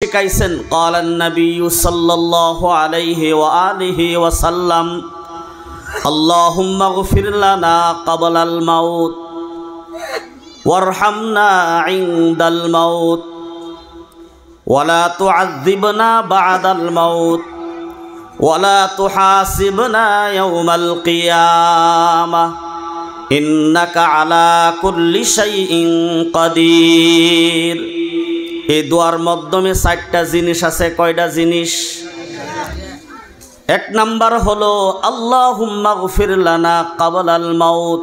শিখাইছেন ক্বালান নবিয়্যু সাল্লাল্লাহু আলাইহি ওয়া আলিহি ওয়াসাল্লাম আল্লাহুম্মা গফির লানা ক্বাবলাল মাউত ওয়ারহামনা ইনদাল মাউত ওয়া লা তুআযযিবনা বা'দাল মাউত ওয়া লা তুহাসিবনা ইয়াওমাল কিয়ামাহ ইন্নাকা আলা কুল্লি শাইইন কাদির। এই দোয়ার মাধ্যমে 4টা জিনিস আছে। কয়টা জিনিস? এক নাম্বার হলো আল্লাহুম্মা গফির লানা ক্বাবলাল মাউত।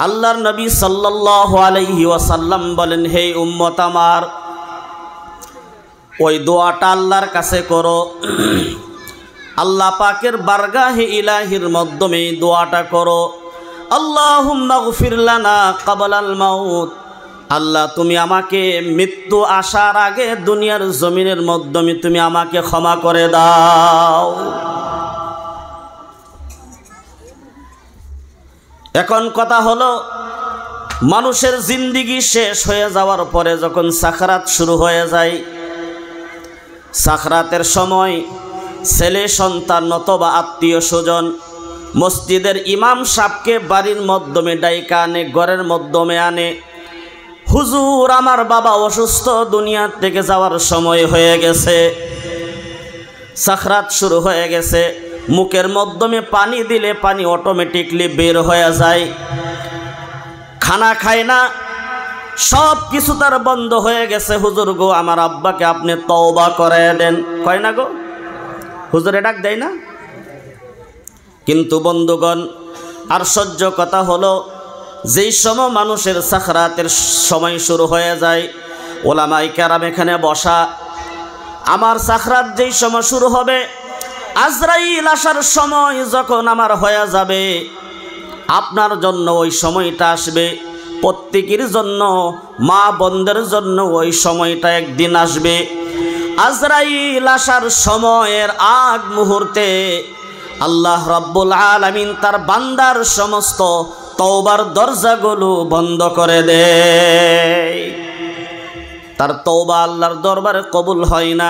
আল্লাহর নবী সাল্লাল্লাহু আলাইহি ওয়াসাল্লাম বলেন, হে উম্মত আমার, ওই দোয়াটা আল্লাহর কাছে করো। আল্লাহ পাকের বারগাহে ইলাহির মাধ্যমে দোয়াটা করো। আল্লাহুম্মা গফির লানা ক্বাবলাল মাউত। আল্লাহ, তুমি আমাকে মৃত্যু আসার আগে দুনিয়ার জমিনের মাধ্যমে তুমি আমাকে ক্ষমা করে দাও। এখন কথা হলো, মানুষের জিন্দেগি শেষ হয়ে যাওয়ার পরে যখন সাকরাত শুরু হয়ে যায়, সাকরাতের সময় ছেলে সন্তান অথবা আত্মীয় স্বজন মসজিদের ইমাম সাহেবকে বাড়ির মাধ্যমে ডাইকা আনে, ঘরের মাধ্যমে আনে, হুজুর আমার বাবা অসুস্থ, দুনিয়া থেকে যাওয়ার সময় হয়ে গেছে, সাকরাত শুরু হয়ে গেছে। মুখের মাধ্যমে পানি দিলে পানি অটোমেটিকলি বের হয়ে যায়, খানা খায় না, সব কিছু তার বন্ধ হয়ে গেছে। হুজুর গো, আমার আব্বাকে আপনি তওবা করে দেন। কয় না গো? হুজুরে ডাক দেয় না? কিন্তু বন্ধুগণ, আর সহ্য কথা হলো, যেই সময় মানুষের সাকরাতের সময় শুরু হয়ে যায়, ওলামায়ে কেরাম এখানে বসা, আমার সাকরাত যেই সময় শুরু হবে, আজরাইল আসার সময় যখন আমার হয়ে যাবে, আপনার জন্য ওই সময়টা আসবে, প্রত্যেকের জন্য, মা বোনদের জন্য ওই সময়টা একদিন আসবে। আজরাইল আসার সময়ের আগ মুহূর্তে আল্লাহ রাব্বুল আলামিন তার বান্দার সমস্ত তওবার দরজাগুলো বন্ধ করে দেয়। তার তওবা আল্লাহর দরবারে কবুল হয় না।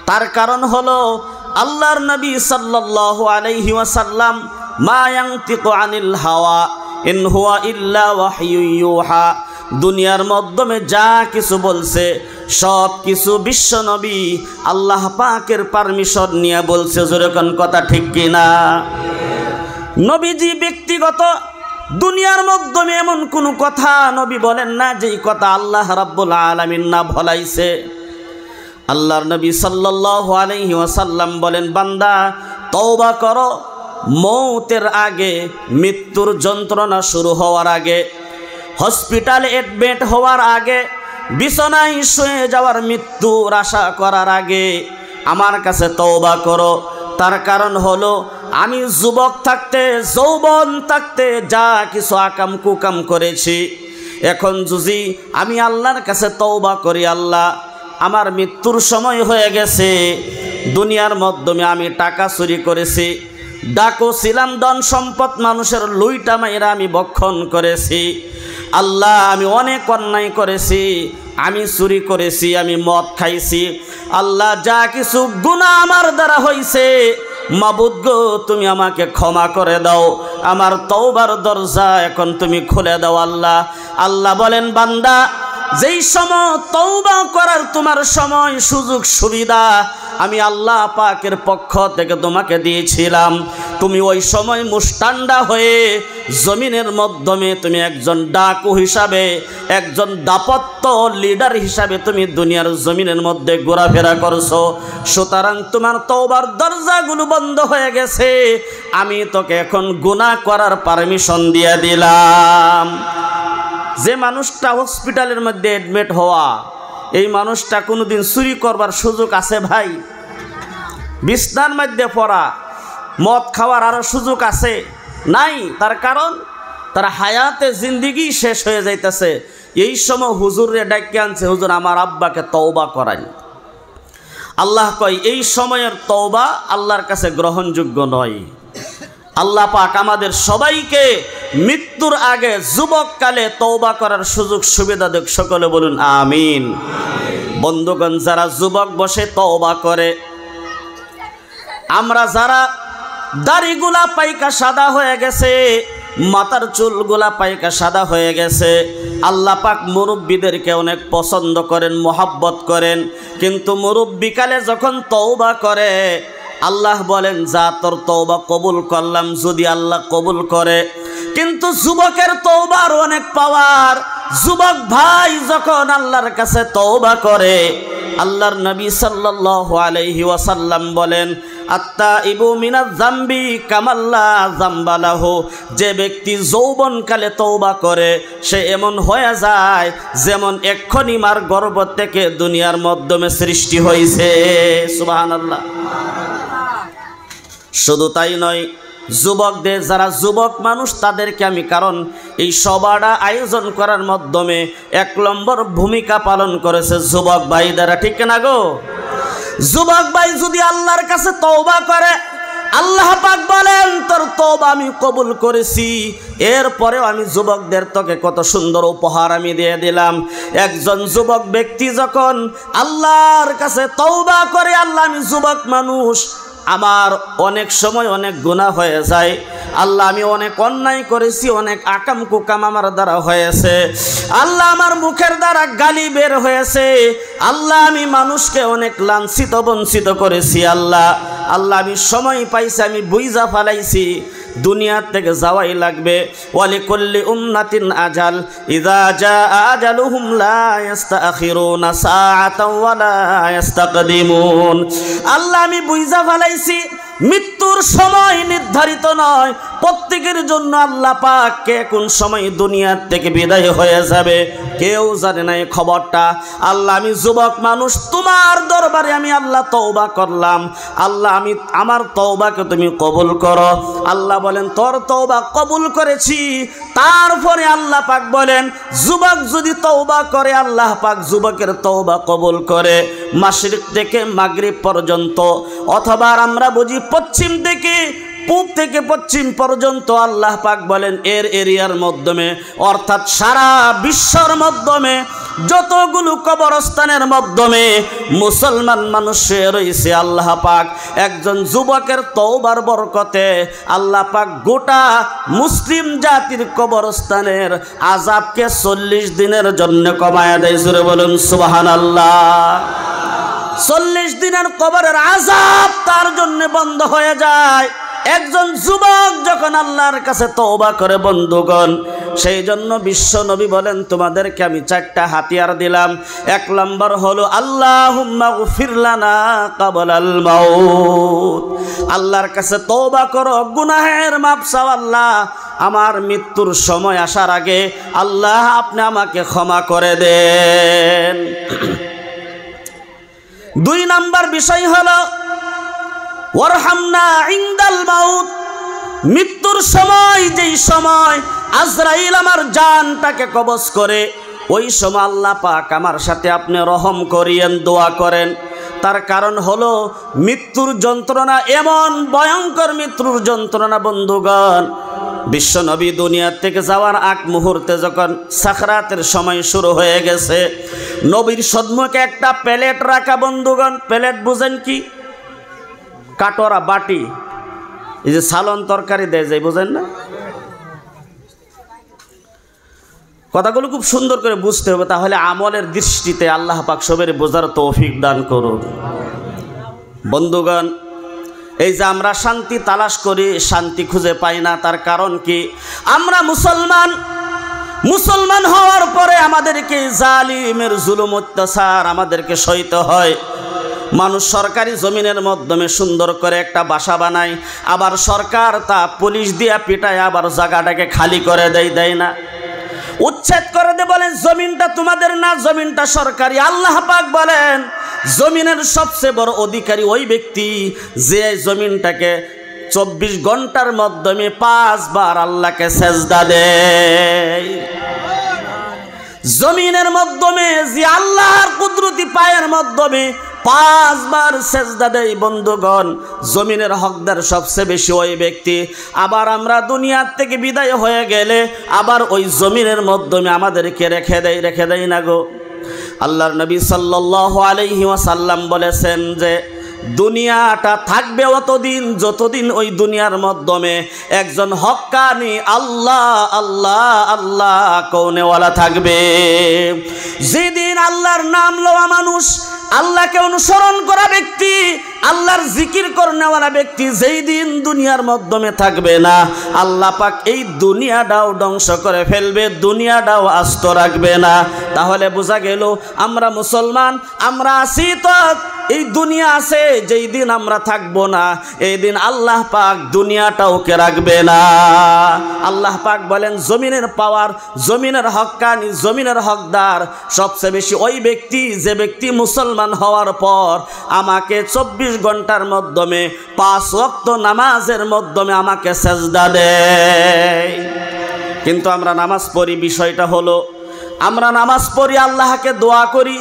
তার কারণ হলো আল্লাহর নবী সাল্লাল্লাহু আলাইহি ওয়াসাল্লাম মা ইয়ানতিকু আনিল হাওয়া ইন হুয়া ইল্লা ওয়াহয়ু ইউহা, দুনিয়ার মাধ্যমে যা কিছু বলছে সব কিছু বিশ্ব নবী আল্লাহ পাকের পারমিশন নিয়ে বলছে। যেরকম কথা ঠিক কিনা? নবীজি ব্যক্তিগত দুনিয়ার মাধ্যমে এমন কোনো কথা নবী বলেন না যেই কথা আল্লাহ রাব্বুল আলামিন না ভলাইছে। আল্লাহর নবী সাল্লাল্লাহু আলাইহি ওয়াসাল্লাম বলেন, বান্দা তওবা করো মৌতের আগে, মৃত্যুর যন্ত্রণা শুরু হওয়ার আগে, হসপিটালে অ্যাডমিট হওয়ার আগে, বিছানায় শুয়ে যাওয়ার মৃত্যুর আশা করার আগে আমার কাছে তওবা করো। তার কারণ হলো, আমি যুবক থাকতে, যৌবন থাকতে যা কিছু আকাম কুকাম করেছি, এখন যদি আমি আল্লাহর কাছে তওবা করি, আল্লাহ আমার মৃত্যুর সময় হয়ে গেছে, দুনিয়ার মাধ্যমে আমি টাকা চুরি করেছি, ডাকু ছিলাম, ধন সম্পদ মানুষের লুইটা মাইরা আমি ভক্ষণ করেছি, আল্লাহ আমি অনেক অন্যায় করেছি, আমি চুরি করেছি, আমি মদ খাইছি, আল্লাহ যা কিছু গুনাহ আমার দ্বারা হয়েছে, মাবুদ গো তুমি আমাকে ক্ষমা করে দাও, আমার তওবার দরজা এখন তুমি খুলে দাও। আল্লাহ আল্লাহ বলেন, বান্দা যেই সময় তওবা করার তোমার সময়, সুযোগ সুবিধা আমি আল্লাহ পাকের পক্ষ থেকে তোমাকে দিয়েছিলাম, তুমি ওই সময় মুস্তান্ডা হয়ে জমিনের মাধ্যমে তুমি একজন ডাকু হিসাবে, একজন দাপত্য লিডার হিসাবে তুমি দুনিয়ার জমিনের মধ্যে ঘোরাফেরা করছো। সুতরাং তোমার তওবার দরজাগুলো বন্ধ হয়ে গেছে, আমি তোকে এখন গুনাহ করার পারমিশন দিয়ে দিলাম। যে মানুষটা হসপিটালের মধ্যে অ্যাডমিট হওয়া, এই মানুষটা কোনোদিন চুরি করবার সুযোগ আছে ভাই? বিছনার মধ্যে পড়া, মদ খাওয়ার আরও সুযোগ আছে? নাই। তার কারণ তার হায়াতে জিন্দিগি শেষ হয়ে যাইতেছে। এই সময় হুজুরে ডাকে আনছে, হুজুর আমার আব্বাকে তওবা করাই। আল্লাহ কয়, এই সময়ের তওবা আল্লাহর কাছে গ্রহণযোগ্য নয়। আল্লাহ পাক আমাদের সবাইকে মৃত্যুর আগে যুবককালে তওবা করার সুযোগ সুবিধা দেখ। সকলে বলুন আমিন। বন্ধুগণ, যারা যুবক বসে তওবা করে, আমরা যারা দাড়িগুলা পাইকা সাদা হয়ে গেছে, মাথার চুলগুলা পাইকা সাদা হয়ে গেছে, আল্লাহ পাক মুরব্বীদেরকে অনেক পছন্দ করেন, মোহাব্বত করেন, কিন্তু মুরব্বীকালে যখন তওবা করে আল্লাহ বলেন যা তোর তওবা কবুল করলাম, যদি আল্লাহ কবুল করে। কিন্তু যুবকের তওবার অনেক পাওয়ার। যুবক ভাই যখন আল্লাহর কাছে তওবা করে, আল্লাহর নবী সাল্লাল্লাহু আলাইহি ওয়াসাল্লাম বলেন আত্তাইবু মিনাজ যামবি কামাল্লা যামবা লাহু, যে ব্যক্তি যৌবনকালে তওবা করে সে এমন হয়ে যায় যেমন এক্ষুনি মার গর্ভ থেকে দুনিয়ার মাধ্যমে সৃষ্টি হয়েছে। সুবহানাল্লাহ। শুধু তাই নয়, যুবকদের যারা যুবক মানুষ তাদেরকে আমি, কারণ এই সভাটা আয়োজন করার মাধ্যমে 1 নম্বর ভূমিকা পালন করেছে যুবক ভাই দ্বারা, ঠিক না গো? যুবক ভাই যদি আল্লাহর কাছে তওবা করে, আল্লাহ পাক বলেন তোর তওবা আমি কবুল করেছি। এরপরেও আমি যুবকদের তোকে কত সুন্দর উপহার আমি দিয়ে দিলাম। একজন যুবক ব্যক্তি যখন আল্লাহর কাছে তওবা করে, আল্লাহ আমি যুবক মানুষ, আমার অনেক সময় অনেক গুনাহ হয়ে যায়, আল্লাহ আমি অনেক অন্যায় করেছি, অনেক আকাম কুকাম আমার দ্বারা হয়েছে, আল্লাহ আমার মুখের দ্বারা গালি বের হয়েছে, আল্লাহ আমি মানুষকে অনেক লাঞ্ছিত বঞ্চিত করেছি, আল্লাহ আমি সময় পাইছি, আমি বুইজা ফালাইছি, দুনিয়ার থেকে যাওয়াই লাগবে। ওয়ালিকুল্লি উম্মাতিন আজাল, ইযা জাআ আজালুহুম লা ইস্তাখিরুনা সাআতাও ওয়া লা ইস্তাকদিমুন। আল্লাহ আমি বুঝা ফেলাইছি মৃত্যুর সময় নির্ধারিত নয়, প্রত্যেকের জন্য আল্লাহ পাক কে কোন সময় দুনিয়ার থেকে বিদায় হয়ে যাবে কেউ জানে না এই খবরটা। আল্লাহ আমি যুবক মানুষ, তোমার দরবারে আমি আল্লাহ তওবা করলাম, আল্লাহ আমি আমার তওবাকে তুমি কবুল করো। আল্লাহ বলেন তোর তওবা কবুল করেছি। তারপরে আল্লাহ পাক বলেন যুবক যদি তওবা করে, আল্লাহ পাক যুবকের তওবা কবুল করে মাশরিক থেকে মাগরিব পর্যন্ত, অথবা আমরা বুঝি পশ্চিম থেকে পূব থেকে পশ্চিম পর্যন্ত, আল্লাহ পাক বলেন এর এরিয়ার মাধ্যমে, অর্থাৎ সারা বিশ্বর মাধ্যমে যতগুলো কবরস্থানের মাধ্যমে মুসলমান মানুষ রয়েছে, আল্লাহ পাক একজন যুবকের তওবার বরকতে আল্লাহ পাক গোটা মুসলিম জাতির কবরস্থানের আযাবকে 40 দিনের জন্য কমায়া দেয়। জোরে বলুন সুবহানাল্লাহ। 40 দিনের কবরের আযাব তার জন্য বন্ধ হয়ে যায় একজন যুবক যখন আল্লাহর কাছে তওবা করে। বন্ধুগণ, সেই জন্য বিশ্ব নবী বলেন তোমাদেরকে আমি 4টা হাতিয়ার দিলাম। 1 নম্বর হলো আল্লাহুম্মা গফির লানা ক্বাবলাল মাউত, আল্লাহর কাছে তওবা করো, গুনাহের মাপ চাও, আল্লাহ আমার মৃত্যুর সময় আসার আগে আল্লাহ আপনি আমাকে ক্ষমা করে দেন। 2 নম্বর বিষয় হলো ওয়ারহামনা ইনদাল মাউত, মৃত্যুর সময় যেই সময় আজরাইল আমার জানটাকে কবজ করে, ওই সময় আল্লাহ পাক আমার সাথে আপনি রহম করিয়েন, দোয়া করেন। তার কারণ হলো মৃত্যুর যন্ত্রণা এমন ভয়ঙ্কর, মৃত্যুর যন্ত্রণা বন্ধুগণ, বিশ্ব নবী দুনিয়ার থেকে যাওয়ার আগ মুহূর্তে যখন সাকরাতের সময় শুরু হয়ে গেছে, নবীর সম্মুখে একটা প্লেট রাখা। বন্ধুগণ, প্লেট বুঝেন কি? কাটোরা, বাটি, এই যে সালন তরকারি দেয় যায়, বুঝেন না? কথাগুলো খুব সুন্দর করে বুঝতে হবে, তাহলে আমলের দৃষ্টিতে আল্লাহ পাক সবের বোঝার তৌফিক দান করুন। বন্ধুগণ, এই যে আমরা শান্তি তালাশ করি, শান্তি খুঁজে পাই না, তার কারণ কি? আমরা মুসলমান হওয়ার পরে আমাদেরকে জালিমের জুলুম অত্যাচার আমাদেরকে সইতে হয়। মানুষ সরকারি জমিনের মাধ্যমে সুন্দর করে একটা বাসা বানায়, আবার সরকার তা পুলিশ দিয়া পিটায় আবার জায়গাটাকে খালি করে দেয় না, উচ্ছেদ করে দে, বলেন জমিনটা তোমাদের না, জমিনটা সরকারি। আল্লাহ পাক বলেন জমিনের সবচেয়ে বড় অধিকারী ওই ব্যক্তি যে জমিনটাকে 24 ঘন্টার মাধ্যমে 5 বার আল্লাহকে সেজদা দেয়। জমিনের মাধ্যমে যে আল্লাহর কুদরতি পায়ের মাধ্যমে 5 বার সেজদা দেয়। বন্ধুগণ, জমিনের হকদার সবচেয়ে বেশি ওই ব্যক্তি। আবার আমরা দুনিয়ার থেকে বিদায় হয়ে গেলে আবার ওই জমিনের মাধ্যমে আমাদেরকে রেখে দেয় না গো। আল্লাহর নবী সাল্লাল্লাহু আলাইহি ওয়াসাল্লাম বলেছেন যে দুনিয়াটা থাকবে অতদিন যতদিন ওই দুনিয়ার মাধ্যমে একজন হক্কানি আল্লাহ আল্লাহ আল্লাহ কওনেওয়ালা থাকবে। যেদিন আল্লাহর নাম লওয়া মানুষ, আল্লাহকে অনুসরণ করা ব্যক্তি, আল্লাহর জিকির করনেওয়ালা ব্যক্তি যেই দিন দুনিয়ার মাধ্যমে থাকবে না, আল্লাহ পাক এই দুনিয়াটাও ধ্বংস করে ফেলবে, দুনিয়াটাও আস্ত রাখবে না। তাহলে বোঝা গেল আমরা মুসলমান, আমরা আছি তো এই দুনিয়া আছে, যেই দিন আমরা থাকবো না এই দিন আল্লাহ পাক দুনিয়াটাওকে রাখবে না। আল্লাহ পাক বলেন জমিনের পাওয়ার, জমিনের হক্কানি, জমিনের হকদার সবচেয়ে বেশি ওই ব্যক্তি যে ব্যক্তি মুসলমান হওয়ার পর আমাকে 24 ঘন্টার মাধ্যমে 5 ওয়াক্ত নামাজের মাধ্যমে আমাকে সেজদা দেয়। কিন্তু আমরা নামাজ পড়ি, বিষয়টা হলো আমরা নামাজ পড়ি, আল্লাহকে দোয়া করি,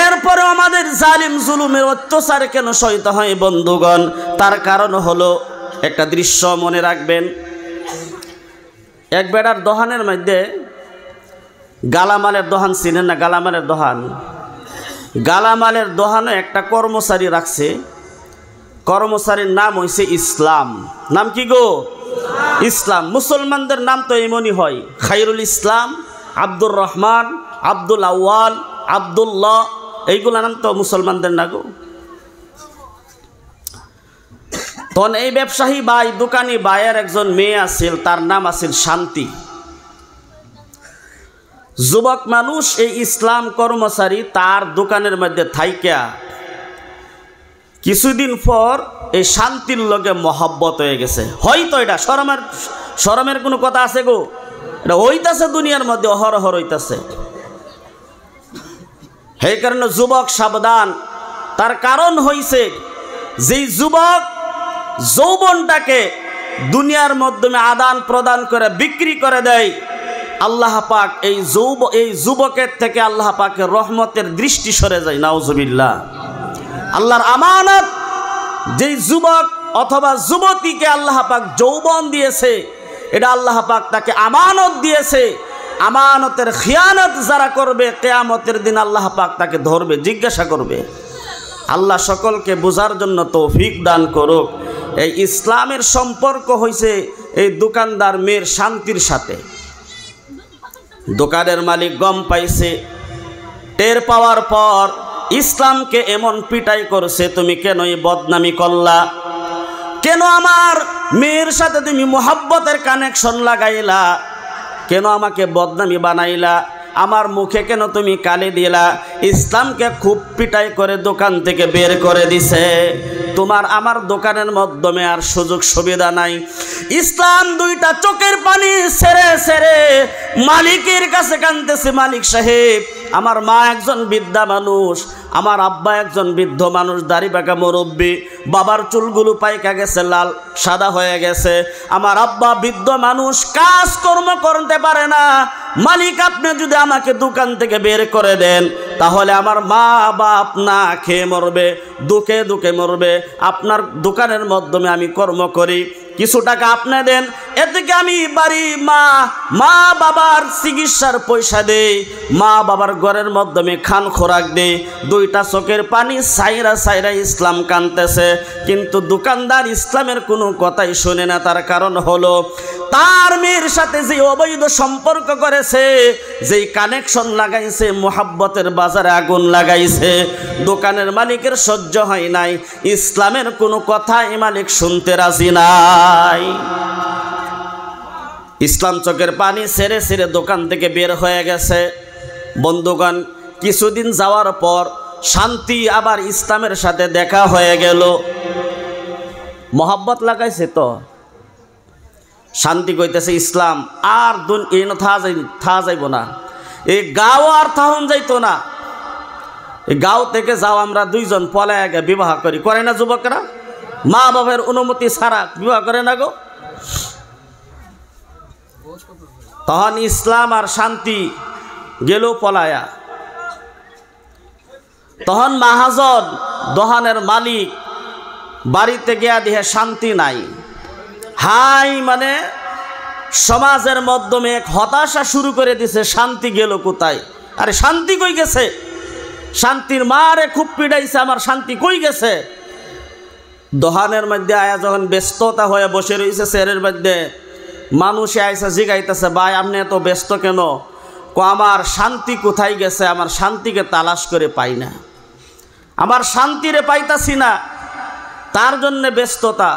এরপরে আমাদের জালিম জুলুমের অত্যাচার কেন সইতে হয় বন্ধুগণ? তার কারণ হলো একটা দৃশ্য মনে রাখবেন। এক বেড়ার দোহানের মধ্যে গালামালের দোহান, চিনেন না গালামালের দোহান? গালামালের দোহানে একটা কর্মচারী রাখছে, কর্মচারীর নাম হইছে ইসলাম। নাম কি গো? ইসলাম। মুসলমানদের নাম তো এমনই হয়, খায়রুল ইসলাম, আব্দুর রহমান, আব্দুল আউয়াল, আব্দুল্লাহ, এইগুলো নাম তো মুসলমানদের না গো। তখন এই ব্যবসায়ী ভাই, দোকানি ভাইয়ের একজন মেয়ে আছিল, তার নাম আছিল শান্তি। যুবক মানুষ এই ইসলাম কর্মচারী তার দোকানের মধ্যে থাইকা কিছুদিন পর এই শান্তির লগে মহব্বত হয়ে গেছে। হয়তো এটা শরমের কোনো কথা আছে গো? এটা হইতাছে দুনিয়ার মধ্যে, অহরহর হইতাছে। সেই কারণে যুবক সাবধান। তার কারণ হইছে যেই যুবক যৌবনটাকে দুনিয়ার মাধ্যমে আদান প্রদান করে বিক্রি করে দেয়, আল্লাহ পাক এই যুবকের থেকে আল্লাহ পাকের রহমতের দৃষ্টি সরে যায়। নাউজুবিল্লাহ। আল্লাহর আমানত যেই যুবক অথবা যুবতীকে আল্লাহ পাক যৌবন দিয়েছে, এটা আল্লাহ পাক তাকে আমানত দিয়েছে। আমানতের খিয়ানত যারা করবে কিয়ামতের দিন আল্লাহ পাক তাকে ধরবে, জিজ্ঞাসা করবে। আল্লাহ সকলকে বোঝার জন্য তৌফিক দান করুক। এই ইসলামের সম্পর্ক হয়েছে এই দোকানদার মেয়ের শান্তির সাথে। দোকানের মালিক গম পাইছে, টের পাওয়ার পর ইসলামকে এমন পিটাই করছে, তুমি কেন এই বদনামি করলা? কেন আমার মেয়ের সাথে তুমি মোহাব্বতের কানেকশন লাগাইলা? কেন আমাকে বদনামি বানাইলা? আমার মুখে কেন তুমি কালি দিলা? ইসলামকে খুব পিটাই করে দোকান থেকে বের করে দিছে। তোমার আমার দোকানের মাধ্যমে আর সুযোগ সুবিধা নাই। ইসলাম দুইটা চোখের পানি ছেড়ে ছেড়ে মালিকের কাছে কাঁদতেছে, মালিক সাহেব আমার মা একজন বৃদ্ধা মানুষ, আমার আব্বা একজন বৃদ্ধ মানুষ, দাড়ি পাকা মুরব্বী, বাবার চুলগুলো পাইকা গেছে, লাল সাদা হয়ে গেছে। আমার আব্বা বৃদ্ধ মানুষ, কাজকর্ম করতে পারে না। মালিক আপনি যদি আমাকে দোকান থেকে বের করে দেন তাহলে আমার মা বাপ না খেয়ে মরবে, দুঃখে দুঃখে মরবে। আপনার দোকানের মাধ্যমে আমি কর্ম করি, কিছু টাকা আপনি দেন, এ থেকে আমি বাড়ি মা বাবার চিকিৎসার পয়সা দেই, মা বাবার ঘরের মাধ্যমে খান খোরাক দেই। দুইটা চোখের পানি সাইরা সাইরা ইসলাম কানতেছে, কিন্তু দোকানদার ইসলামের কোনো কথাই শোনে না। তার কারণ হলো তার মেয়ের সাথে যে অবৈধ সম্পর্ক করেছে, যেই কানেকশন লাগাইছে, মোহাব্বতের বাজারে আগুন লাগাইছে। দোকানের মালিকের সহ্য হয় নাই, ইসলামের কোনো কথা এই মালিক শুনতে রাজি নাই। ইসলাম চোখের পানি ছেড়ে ছেড়ে দোকান থেকে বের হয়ে গেছে। বন্ধুগণ, কিছুদিন যাওয়ার পর শান্তি আবার ইসলামের সাথে দেখা হয়ে গেল। মোহাব্বত লাগাইছে তো শান্তি কইতেছে ইসলাম আর থা যাইব না, এই গাঁও আর থাহন যাইতো না। এই গাঁও থেকে যাও আমরা দুইজন পলায় আগে বিবাহ করি, করে না যুবকরা? মা বাবার অনুমতি ছাড়া বিবাহ করে না গো। তখন ইসলাম আর শান্তি গেল পলায়া। তখন মাহাজন দোহানের মালিক বাড়িতে গিয়া দিয়ে শান্তি নাই। হাই মানে সমাজের মাধ্যমে এক হতাশা শুরু করে দিছে, শান্তি গেল কোথায়? আরে শান্তি কই গেছে? শান্তির মারে খুব পিড়াইছে, আমার শান্তি কই গেছে। দোকানের মধ্যে আয়া যখন ব্যস্ততা হয়ে বসে রয়েছে চেয়ারের মধ্যে, মানুষে আইসা জিগাইতেছে, ভাই আপনি এত ব্যস্ত কেন? আমার শান্তি কোথায় গেছে? আমার শান্তিকে তালাশ করে পাই না, আমার শান্তিরে পাইতাছি না, তার জন্য ব্যস্ততা।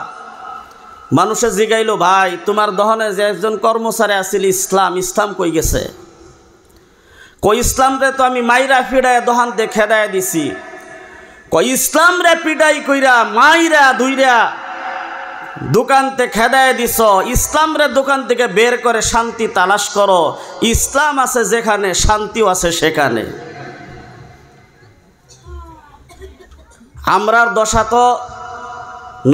মানুষে জিগাইল, ভাই তোমার দহনে যে একজন কর্মচারী আছিল ইসলাম কই গেছে? কই ইসলাম রে তো আমি মাইরা ফিডায় দোহানতে খেদায় দিছি। কই ইসলাম রে পিডাই কইরা মাইরা ধুইরা দোকানতে খেদায় দিছ, ইসলাম রে দোকান থেকে বের করে শান্তি তালাশ করো। ইসলাম আছে যেখানে শান্তিও আছে সেখানে। আমরার দশা তো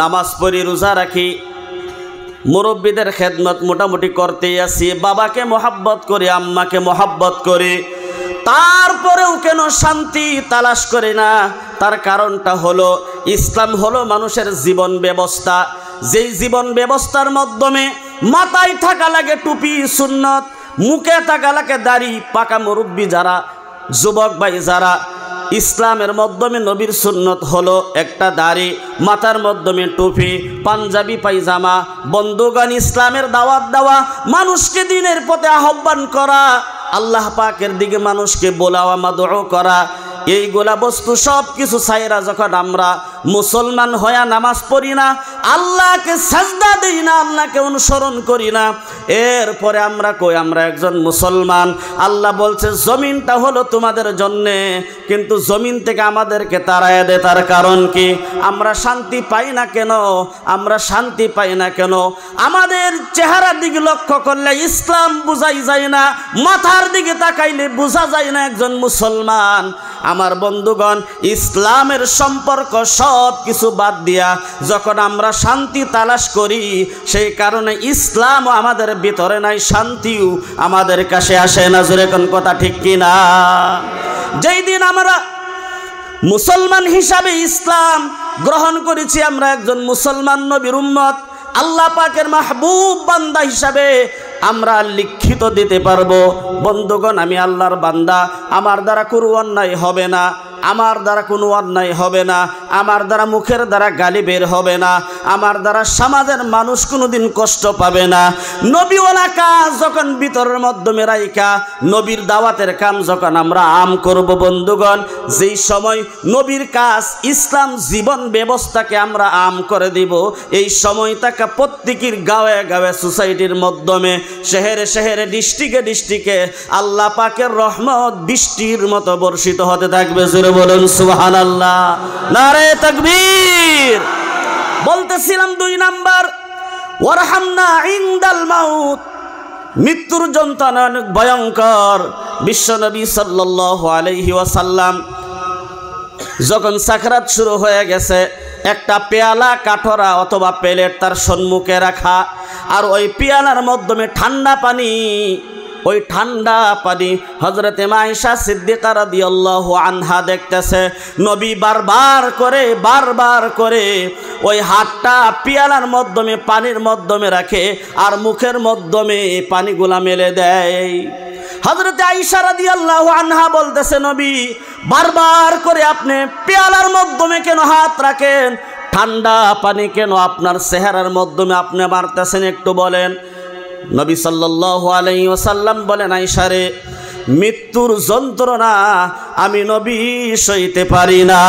নামাজ পড়ি, রোজা রাখি, মুরব্বীদের খেদমত মোটামুটি করতেই আছি, বাবাকে মোহাব্বত করি, আম্মাকে মোহাব্বত করি, তারপরেও কেন শান্তি তালাশ করি না? তার কারণটা হলো ইসলাম হলো মানুষের জীবন ব্যবস্থা। যেই জীবন ব্যবস্থার মাধ্যমে মাথায় থাকা লাগে টুপি সুন্নত, মুখে থাকা লাগে দাড়ি। পাকা মুরব্বী যারা, যুবক ভাই যারা, ইসলামের মাধ্যমে নবীর সুন্নত হলো একটা দাড়ি, মাথার মাধ্যমে টুপি, পাঞ্জাবি পায়জামা। বন্ধুগণ, ইসলামের দাওয়াত দেওয়া, মানুষকে দিনের পথে আহ্বান করা, আল্লাহ পাকের দিকে মানুষকে বোলাওয়া, মাদউ করা, এইগুলা বস্তু সব কিছু ছাইরা যখন আমরা মুসলমান হইয়া নামাজ পড়ি না, আল্লাহকে সাজদা দেই না, আল্লাহকে অনুসরণ করি না, এরপরে আমরা কই আমরা একজন মুসলমান। আল্লাহ বলছে জমিনটা হলো তোমাদের জন্যে, কিন্তু জমিন থেকে আমাদেরকে তাড়ায় দেয়। তার কারণ কি? আমরা শান্তি পাই না কেন? আমরা শান্তি পাই না কেন? আমাদের চেহারার দিকে লক্ষ্য করলে ইসলাম বুঝাই যায় না, মাথার দিকে তাকাইলে বোঝা যায় না একজন মুসলমান। আমার বন্ধুগণ, ইসলামের সম্পর্ক সব কিছু বাদ দিয়া যখন আমরা শান্তি তালাশ করি, সেই কারণে ইসলামও আমাদের ভিতরে নাই, শান্তিও আমাদের কাছে আসে না। জোরে কোন কথা ঠিক কিনা? যেই দিন আমরা মুসলমান হিসাবে ইসলাম গ্রহণ করেছি, আমরা একজন মুসলমান নবীর উম্মত, আল্লাহ পাকের মাহবুব বান্দা হিসাবে আমরা লিখিত দিতে পারবো, বন্ধুগণ আমি আল্লাহর বান্দা, আমার দ্বারা কোনো অন্যায় হবে না, আমার দ্বারা কোনো অন্যায় হবে না, আমার দ্বারা মুখের দ্বারা গালি বের হবে না, আমার দ্বারা সমাজের মানুষ কোনোদিন কষ্ট পাবে না। নবীওয়ালা কাজ যখন ভিতরের মাধ্যমে রাইখা নবীর দাওয়াতের কাম যখন আমরা আম করব, বন্ধুগণ যেই সময় নবীর কাজ ইসলাম জীবন ব্যবস্থাকে আমরা আম করে দিব, এই সময়টাকে প্রত্যেকের গাঁয়ে গাঁয়ে সোসাইটির মাধ্যমে, শহরে শহরে, ডিস্ট্রিক্টে ডিস্ট্রিক্টে আল্লাহ পাকের রহমত বৃষ্টির মতো বর্ষিত হতে থাকবে। বলুন সুবহানাল্লাহ, নারে তাকবীর। বলতেছিলাম 2 নাম্বার, ওয়ারহামনা ইনদাল মাউত, মৃত্যুর যন্ত্রণা অনেক ভয়ঙ্কর। বিশ্বনবী সাল্লাল্লাহু আলাইহি ওয়াসাল্লাম যখন সাকরাত শুরু হয়ে গেছে, একটা পেয়ালা কাঠরা অথবা প্লেট তার সম্মুখে রাখা, আর ওই পেয়ালার মাধ্যমে ঠান্ডা পানি, ওই ঠান্ডা পানি হযরতে আয়েশা সিদ্দিকা রাদিয়াল্লাহু আনহা দেখতেছে নবী বারবার করে ওই হাতটা পেয়ালার মাধ্যমে পানির মাধ্যমে রাখে আর মুখের মাধ্যমে পানিগুলা মেলে দেয়। হযরতে আয়েশা রাদিয়াল্লাহু আনহা বলতেছে, নবী বারবার করে আপনি পেয়ালার মাধ্যমে কেন হাত রাখেন? ঠান্ডা পানি কেন আপনার চেহারার মাধ্যমে আপনি মারতেছেন, একটু বলেন। নবী সাল্লাল্লাহু আলাইহি ওয়াসাল্লাম বলেন, আয়েশা রে, মৃত্যুর যন্ত্রণা আমি নবী সইতে পারি না,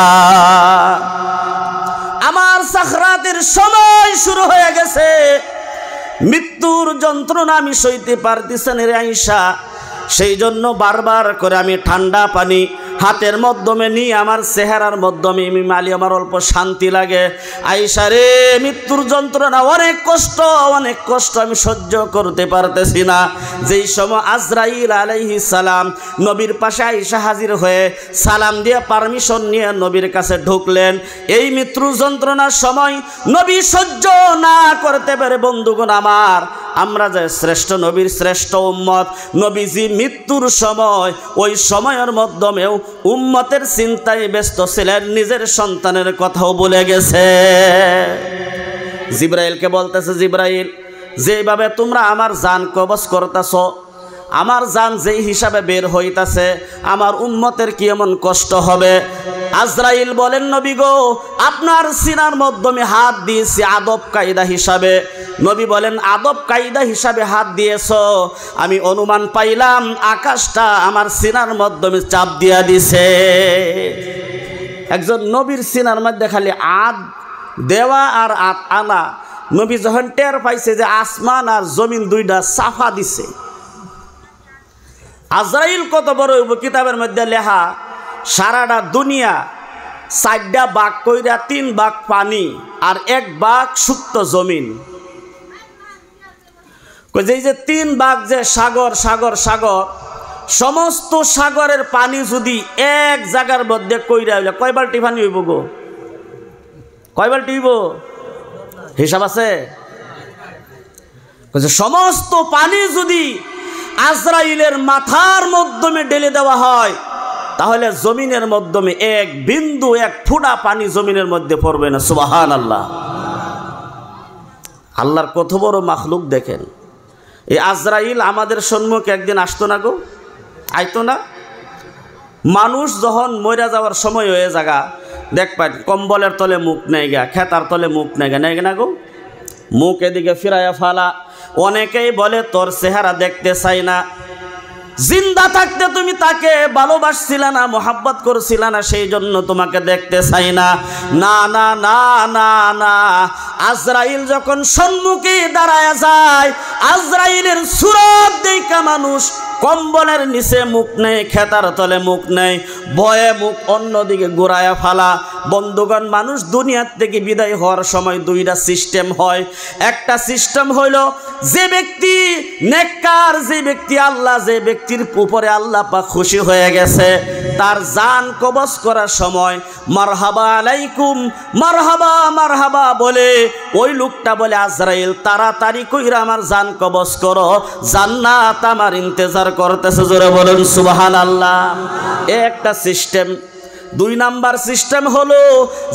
আমার সাকরাতের সময় শুরু হয়ে গেছে, মৃত্যুর যন্ত্রণা আমি সইতে পারতেছি না রে আয়েশা, সেই জন্য বারবার করে আমি ঠান্ডা পানি হাতের মাধ্যমে নিয়ে আমার চেহারার মাধ্যমে আমি মালি, আমার অল্প শান্তি লাগে। আয়েশা রে, মৃত্যুর যন্ত্রণা অনেক কষ্ট আমি সহ্য করতে পারতেছি না। যেই সময় আজরাইল আলাইহিস সালাম নবীর পাশে আয়েশা হাজির হয়ে সালাম দিয়ে পারমিশন নিয়ে নবীর কাছে ঢুকলেন, এই মৃত্যুর যন্ত্রণার সময় নবী সহ্য না করতে পারে, বন্ধুগণ আমার, আমরা যে শ্রেষ্ঠ নবীর শ্রেষ্ঠ উম্মত, নবীজি মৃত্যুর সময় ওই সময়ের মাধ্যমেও উম্মতের চিন্তায় ব্যস্ত ছিলেন, নিজের সন্তানের কথাও বলে গেছে। জিবরাইলকে বলতেছে, জিবরাইল যেভাবে তোমরা আমার জান কবজ করতেছ, আমার জান যেই হিসাবে বের হইতাছে আমার উম্মতের কি এমন কষ্ট হবে। আজরাইল বলেন, নবী গো, আপনার সিনার মাধ্যমে হাত দিয়েছি আদব কায়দা হিসাবে। নবী বলেন, আদব কায়দা হিসাবে হাত দিয়েছ, আমি অনুমান পাইলাম আকাশটা আমার সিনার মাধ্যমে চাপ দিয়া দিছে। একজন নবীর সিনার মধ্যে খালি আদ দেওয়া আর আত আনা, নবী যখন টের পাইছে যে আসমান আর জমিন দুইটা সাফা দিছে। আজরাইল কত বড় কিতাবের মধ্যে লেখা, সারাটা দুনিয়া 4টা ভাগ কইরা 3 ভাগ পানি আর 1 ভাগ সুপ্ত জমিন। এই যে 3 ভাগ যে সাগর সাগর সাগর, সমস্ত সাগরের পানি যদি এক জায়গার মধ্যে কইরা হইলে কয় বালতি পানি হইব গো? কয় বালতি হইব? হিসাব আছে? সমস্ত পানি যদি আজরাইলের মাথার মাধ্যমে ঢেলে দেওয়া হয় তাহলে জমিনের মাধ্যমে 1 বিন্দু 1 ফোঁটা পানি জমিনের মধ্যে পড়বে না। সুবহানাল্লাহ। আল্লাহর কত বড় মাখলুক দেখেন। এই আজরাইল আমাদের সম্মুখে একদিন আসতো না গো? আইতো না? মানুষ যখন মরে যাওয়ার সময় হয়ে জায়গা দেখবেন কম্বলের তলে মুখ নেই গা, খেতার তলে মুখ নেই গা, নেই না গো? মুখ এদিকে ফিরাইয়া ফালা। অনেকেই বলে তোর চেহারা দেখতে চাই না, জিন্দা থাকতে তুমি তাকে ভালোবাসছিলা না, মোহাব্বত করছিলা না, সেই জন্য তোমাকে দেখতে চাই না। না না না না না, আজরাইল যখন সম্মুখে দাঁড়ায় যায়, আজরাইলের সুরত দেখা মানুষ কম্বলের নিচে মুখ নেই, খেতার তলে মুখ নেই, ভয়ে মুখ অন্যদিকে ঘুরায়া ফালা। বন্ধুগণ, মানুষ দুনিয়ার থেকে বিদায় হওয়ার সময় 2টা সিস্টেম হয়। একটা সিস্টেম হইল যে ব্যক্তি নেককার, যে ব্যক্তি আল্লাহ, যে ব্যক্তির উপরে আল্লাহ পাক খুশি হয়ে গেছে, তার জান কবজ করার সময় মারহাবা আলাইকুম, মারহাবা মারহাবা বলে ওই লোকটা বলে, আজরাইল তাড়াতাড়ি কইরা আমার জান কবজ করো, জান্নাত আমার ইন্তজার করতেছে। জোরে বলুন সুবহানাল্লাহ। একটা সিস্টেম। 2 নাম্বার সিস্টেম হলো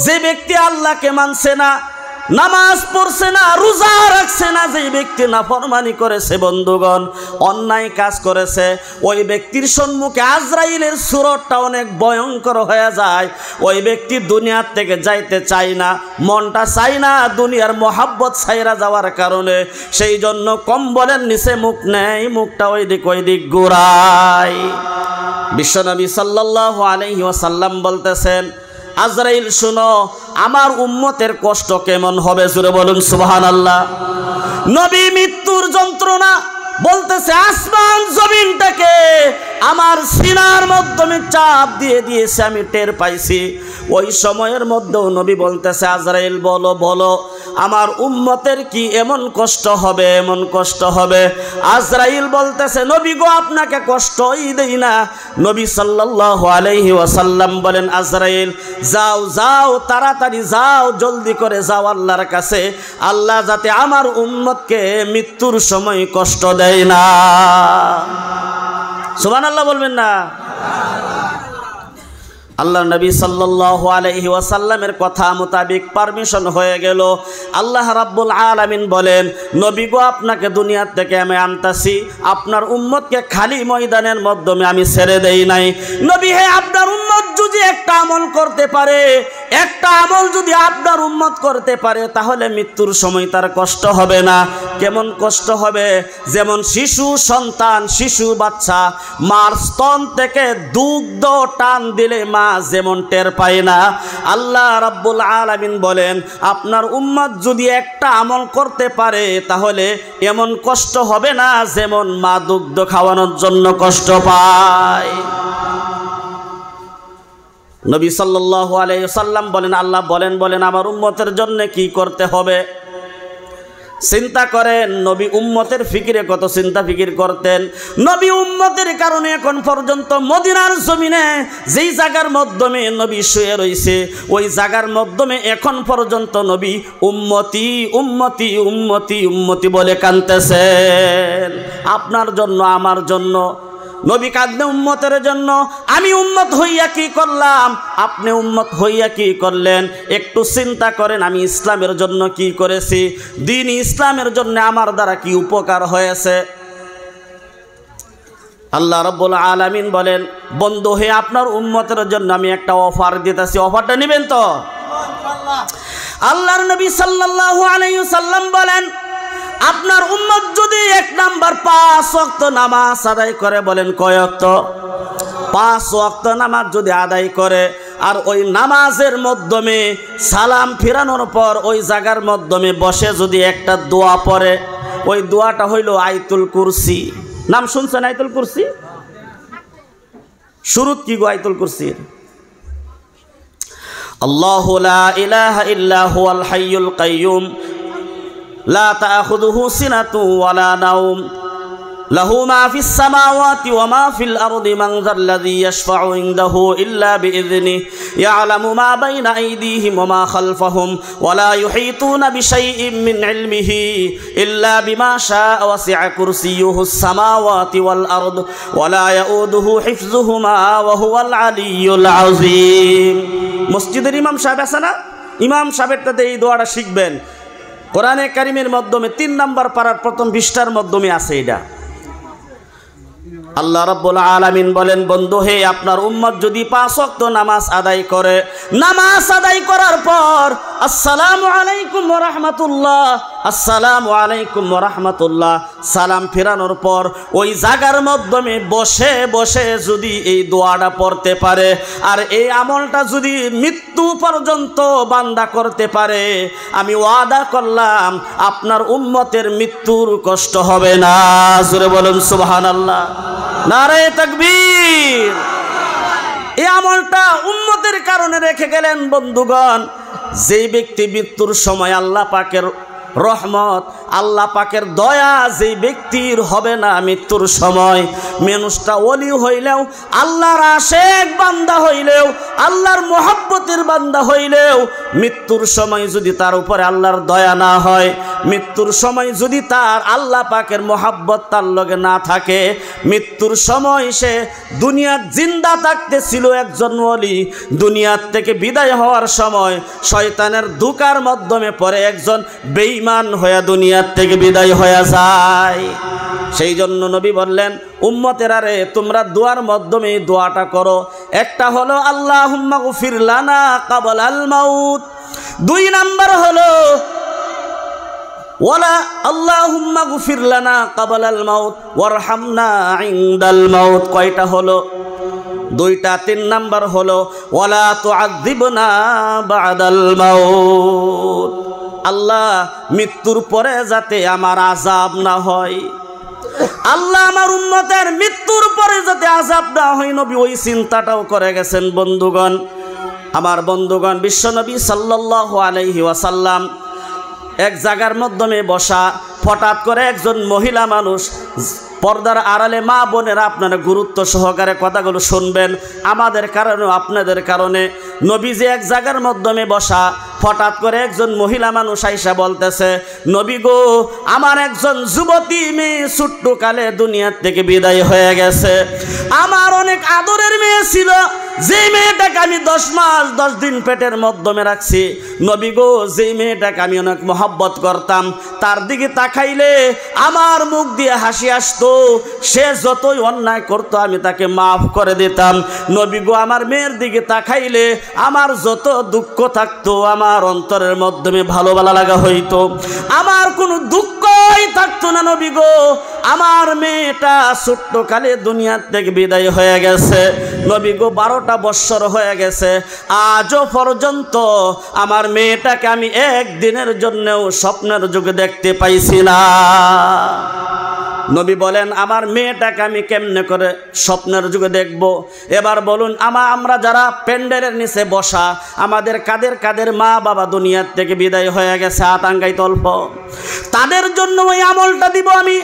যে ব্যক্তি আল্লাহকে মানছে না, নামাজ পড়ছে না, রোজা রাখছে না, যে ব্যক্তি নাফরমানি করেছে, বন্ধুগণ অন্যায় কাজ করেছে, ওই ব্যক্তির সম্মুখে আজরাইলের সুরতটা অনেক ভয়ঙ্কর হয়ে যায়। ওই ব্যক্তি দুনিয়ার থেকে যাইতে চায় না, মনটা চায় না, দুনিয়ার মোহাব্বত ছাইরা যাওয়ার কারণে সেই জন্য কম্বলের নিচে মুখ নেই, মুখটা ওই দিক ঘুরায়। বিশ্বনবী সাল্লাল্লাহু আলাইহি ওয়াসাল্লাম বলতেছেন, আজরাইল শুনো আমার উম্মতের কষ্ট কেমন হবে। জোরে বলুন সুবহানাল্লাহ। নবী মৃত্যুর যন্ত্রণা বলতেছে আসমান জমিনটাকে আমার সিনার মাধ্যমে চাপ দিয়ে দিয়েছে, আমি টের পাইছি। ওই সময়ের মধ্যেও নবী বলতেছে, আজরাইল বলো বলো আমার উম্মতের কি এমন কষ্ট হবে, এমন কষ্ট হবে। আজরাইল বলতেছে, নবী গো আপনাকে কষ্টই দেই না। নবী সাল্লাল্লাহু আলাইহি ওয়াসাল্লাম বলেন, আজরাইল যাও যাও, তাড়াতাড়ি যাও, জলদি করে যাও আল্লাহর কাছে, আল্লাহ যাতে আমার উম্মতকে মৃত্যুর সময় কষ্ট দেয় না। সুবহানাল্লাহ বলবেন না? আল্লাহ নবী সাল্লাল্লাহু আলাইহি ওয়াসাল্লামের কথা মোতাবেক পারমিশন হয়ে গেল। আল্লাহ রাব্বুল আলামিন বলেন, নবী গো আপনাকে দুনিয়ার থেকে আমি আনতাছি, আপনার উম্মতকে খালি ময়দানের মাধ্যমে আমি ছেড়ে দেই নাই। নবী হে, আপনার উম্মত যদি একটা আমল করতে পারে, একটা আমল যদি আপনার উম্মত করতে পারে, তাহলে মৃত্যুর সময় তার কষ্ট হবে না। কেমন কষ্ট হবে? যেমন শিশু সন্তান, শিশু বাচ্চা মার স্তন থেকে দুগ্ধ টান দিলে মা যেমন টের পায় না, আল্লাহ রাব্বুল আলামিন বলেন আপনার উম্মত যদি একটা আমল করতে পারে তাহলে এমন কষ্ট হবে না যেমন মা দুগ্ধ খাওয়ানোর জন্য কষ্ট পায়। নবী সাল্লাল্লাহু আলাইহি ওয়াসাল্লাম বলেন, আল্লাহ বলেন আমার উম্মতের জন্য কি করতে হবে। চিন্তা করেন, নবী উম্মতের ফিকিরে কত চিন্তা ফিকির করতেন। নবী উম্মতের কারণে এখন পর্যন্ত মদিনার জমিনে যেই জায়গার মাধ্যমে নবী শুয়ে রয়েছে, ওই জায়গার মাধ্যমে এখন পর্যন্ত নবী উম্মতি উম্মতি উম্মতি উম্মতি বলে কাঁদতেছেন। আপনার জন্য, আমার জন্য। নবী কাঁদনে উম্মতের জন্য। আমি উম্মত হইয়া কি করলাম, আপনি উম্মত হইয়া কি করলেন? একটু চিন্তা করেন, আমি ইসলামের জন্য কি করেছি, দিন ইসলামের জন্য আমার দ্বারা কি উপকার হয়েছে। আল্লাহ রাব্বুল আলামিন বলেন, বন্ধু হে আপনার উম্মতের জন্য আমি একটা অফার দিতেছি, অফারটা নেবেন তো? আল্লাহর নবী সাল্লাল্লাহু আলাইহি ওয়াসাল্লাম বলেন, আপনার উম্মত যদি 1 নাম্বার 5 ওয়াক্ত নামাজ আদায় করে, বলেন কয় ওয়াক্ত? 5 ওয়াক্ত নামাজ যদি আদায় করে, আর ওই নামাজের মাধ্যমে সালাম ফিরানোর পর ওই জায়গার মাধ্যমে বসে যদি একটা দোয়া পড়ে, ওই দোয়াটা হইল আয়াতুল কুরসি। নাম শুনছেন আয়াতুল কুরসি? শুরুত কি গো আয়াতুল কুরসির? আল্লাহু লা ইলাহা ইল্লা হুয়াল হাইয়ুল কাইয়্যুম লা তাখুযুহু সিনাতুন ওয়ালা নাওম লাহু মা ফিস সামাওয়াতি ওয়া মা ফিল আরদি মান যাল্লাযী ইয়াশফা'ু ইনদাহু ইল্লা বিইযনিহি ইয়া'লামু মা বাইনা আইদিহিম ওয়া মা খালফাহুম ওয়া লা ইউহীতুনা বিশাইইন মিন ইলমিহি ইল্লা বিমা শা'a ওয়াসি'a কুরসিয়্যুহুস সামাওয়াতি ওয়াল আরদ ওয়া লা ইয়াউদুহু হিফযুহুমা ওয়া হুয়াল আলিয়্যুল আযীম। মসজিদের ইমাম সাহেব আছে না, ইমাম সাহেবটাতে এই দোয়াটা শিখবেন। কোরআনে কারিমের মাধ্যমে 3 নাম্বার পারার প্রথম পৃষ্ঠার মাধ্যমে আছে এটা। আল্লাহ রাব্বুল আলামিন বলেন, বন্ধু হে আপনার উম্মত যদি 5 ওয়াক্ত নামাজ আদায় করে, নামাজ আদায় করার পর আসসালামু আলাইকুম ওয়া রাহমাতুল্লাহ, আসসালামু আলাইকুম ওয়া রাহমাতুল্লাহ সালাম ফেরানোর পর ওই জায়গার মাধ্যমে বসে বসে যদি এই দোয়াটা পড়তে পারে, আর এই আমলটা যদি মৃত্যু পর্যন্ত বান্দা করতে পারে, আমি ওয়াদা করলাম আপনার উম্মতের মৃত্যুর কষ্ট হবে না। জোরে বলুন সুবহানাল্লাহ, নারে তাকবীর। এই আমলটা উম্মতের কারণে রেখে গেলেন বন্ধুগণ। যেই ব্যক্তি মৃত্যুর সময় আল্লাহ পাকের রহমত, আল্লাহ পাকের দয়া যেই ব্যক্তির হবে না মৃত্যুর সময়, মানুষটা ওলি হইলেও, আল্লাহর আশেক বান্দা হইলেও, আল্লাহর মোহাব্বতের বান্দা হইলেও, মৃত্যুর সময় যদি তার উপরে আল্লাহর দয়া না হয়, মৃত্যুর সময় যদি তার আল্লাহ পাকের মোহাব্বত তার লগে না থাকে, মৃত্যুর সময় সে দুনিয়ার জিন্দা থাকতে ছিল একজন ওলি, দুনিয়ার থেকে বিদায় হওয়ার সময় শয়তানের ধোঁকার মাধ্যমে পরে একজন বেঈমান হয়ে দুনিয়ার থেকে বিদায় হয়ে যায়। সেই জন্য নবী বললেন, উম্মতেরা রে তোমরা দোয়ার মাধ্যমে দোয়াটা করো। একটা হলো আল্লাহুম্মা গফির লানা ক্বাবলাল মাউত, 2 নাম্বার হলো ওয়ালা আল্লাহুম্মা গফির লানা ক্বাবলাল মাউত ওয়ারহামনা ইনদাল মাউত। কয়টা হলো? 2টা। 3 নাম্বার হলো ওয়ালা তুআযিবনা বা'দাল মাউত, আল্লাহ মৃত্যুর পরে যাতে আমার আযাব না হয়, আল্লাহ আমার উম্মতের মৃত্যুর পরে যাতে আযাব না হয়, নবী ওই চিন্তাটাও করে গেছেন বন্ধুগণ। আমার বন্ধুগণ, বিশ্বনবী সাল্লাল্লাহু আলাইহি ওয়াসাল্লাম এক জায়গার মাধ্যমে বসা, হঠাৎ করে একজন মহিলা মানুষ, পর্দার আড়ালে মা বোনেরা আপনারা গুরুত্ব সহকারে কথাগুলো শুনবেন, আমাদের কারণে আপনাদের কারণে। নবীজি এক জায়গার মাধ্যমে বসা, হঠাৎ করে একজন মহিলা মানুষ আইসা বলতেছে, নবী গো আমার একজন যুবতী মেয়ে ছোট্ট কালে দুনিয়ার থেকে বিদায় হয়ে গেছে, আমার অনেক আদরের মেয়ে ছিল, যে মেয়েটাকে আমি 10 মাস 10 দিন পেটের মাধ্যমে রাখছি, নবী গো যে মেয়েটাকে আমি অনেক মহব্বত করতাম, তার দিকে তাকাইলে আমার মুখ দিয়ে হাসি আসতো, সে যতই অন্যায় করতো আমি তাকে মাফ করে দিতাম। নবী গো আমার মেয়ের দিকে তাকাইলে আমার যত দুঃখ থাকতো আমার অন্তরের মাধ্যমে ভালো লাগা হইতো, আমার কোনো দুঃখই থাকতো না। নবী গো আমার মেয়েটা ছোট্ট কালে দুনিয়ার থেকে বিদায় হয়ে গেছে, নবী গো 12টা বৎসর হয়ে গেছে, আজও পর্যন্ত আমার মেয়েটাকে আমি একদিনের জন্যও স্বপ্নের যুগে দেখতে পাইছি না। নবী বলেন, আমার মেয়েটাকে আমি কেমনে করে স্বপ্নের যুগে দেখব? এবার বলুন, আমরা যারা প্যান্ডেলের নিচে বসা, আমাদের কাদের কাদের মা বাবা দুনিয়ার থেকে বিদায় হয়ে গেছে, আতাঙ্গাই তল্প, তাদের জন্য ওই আমলটা দিব আমি।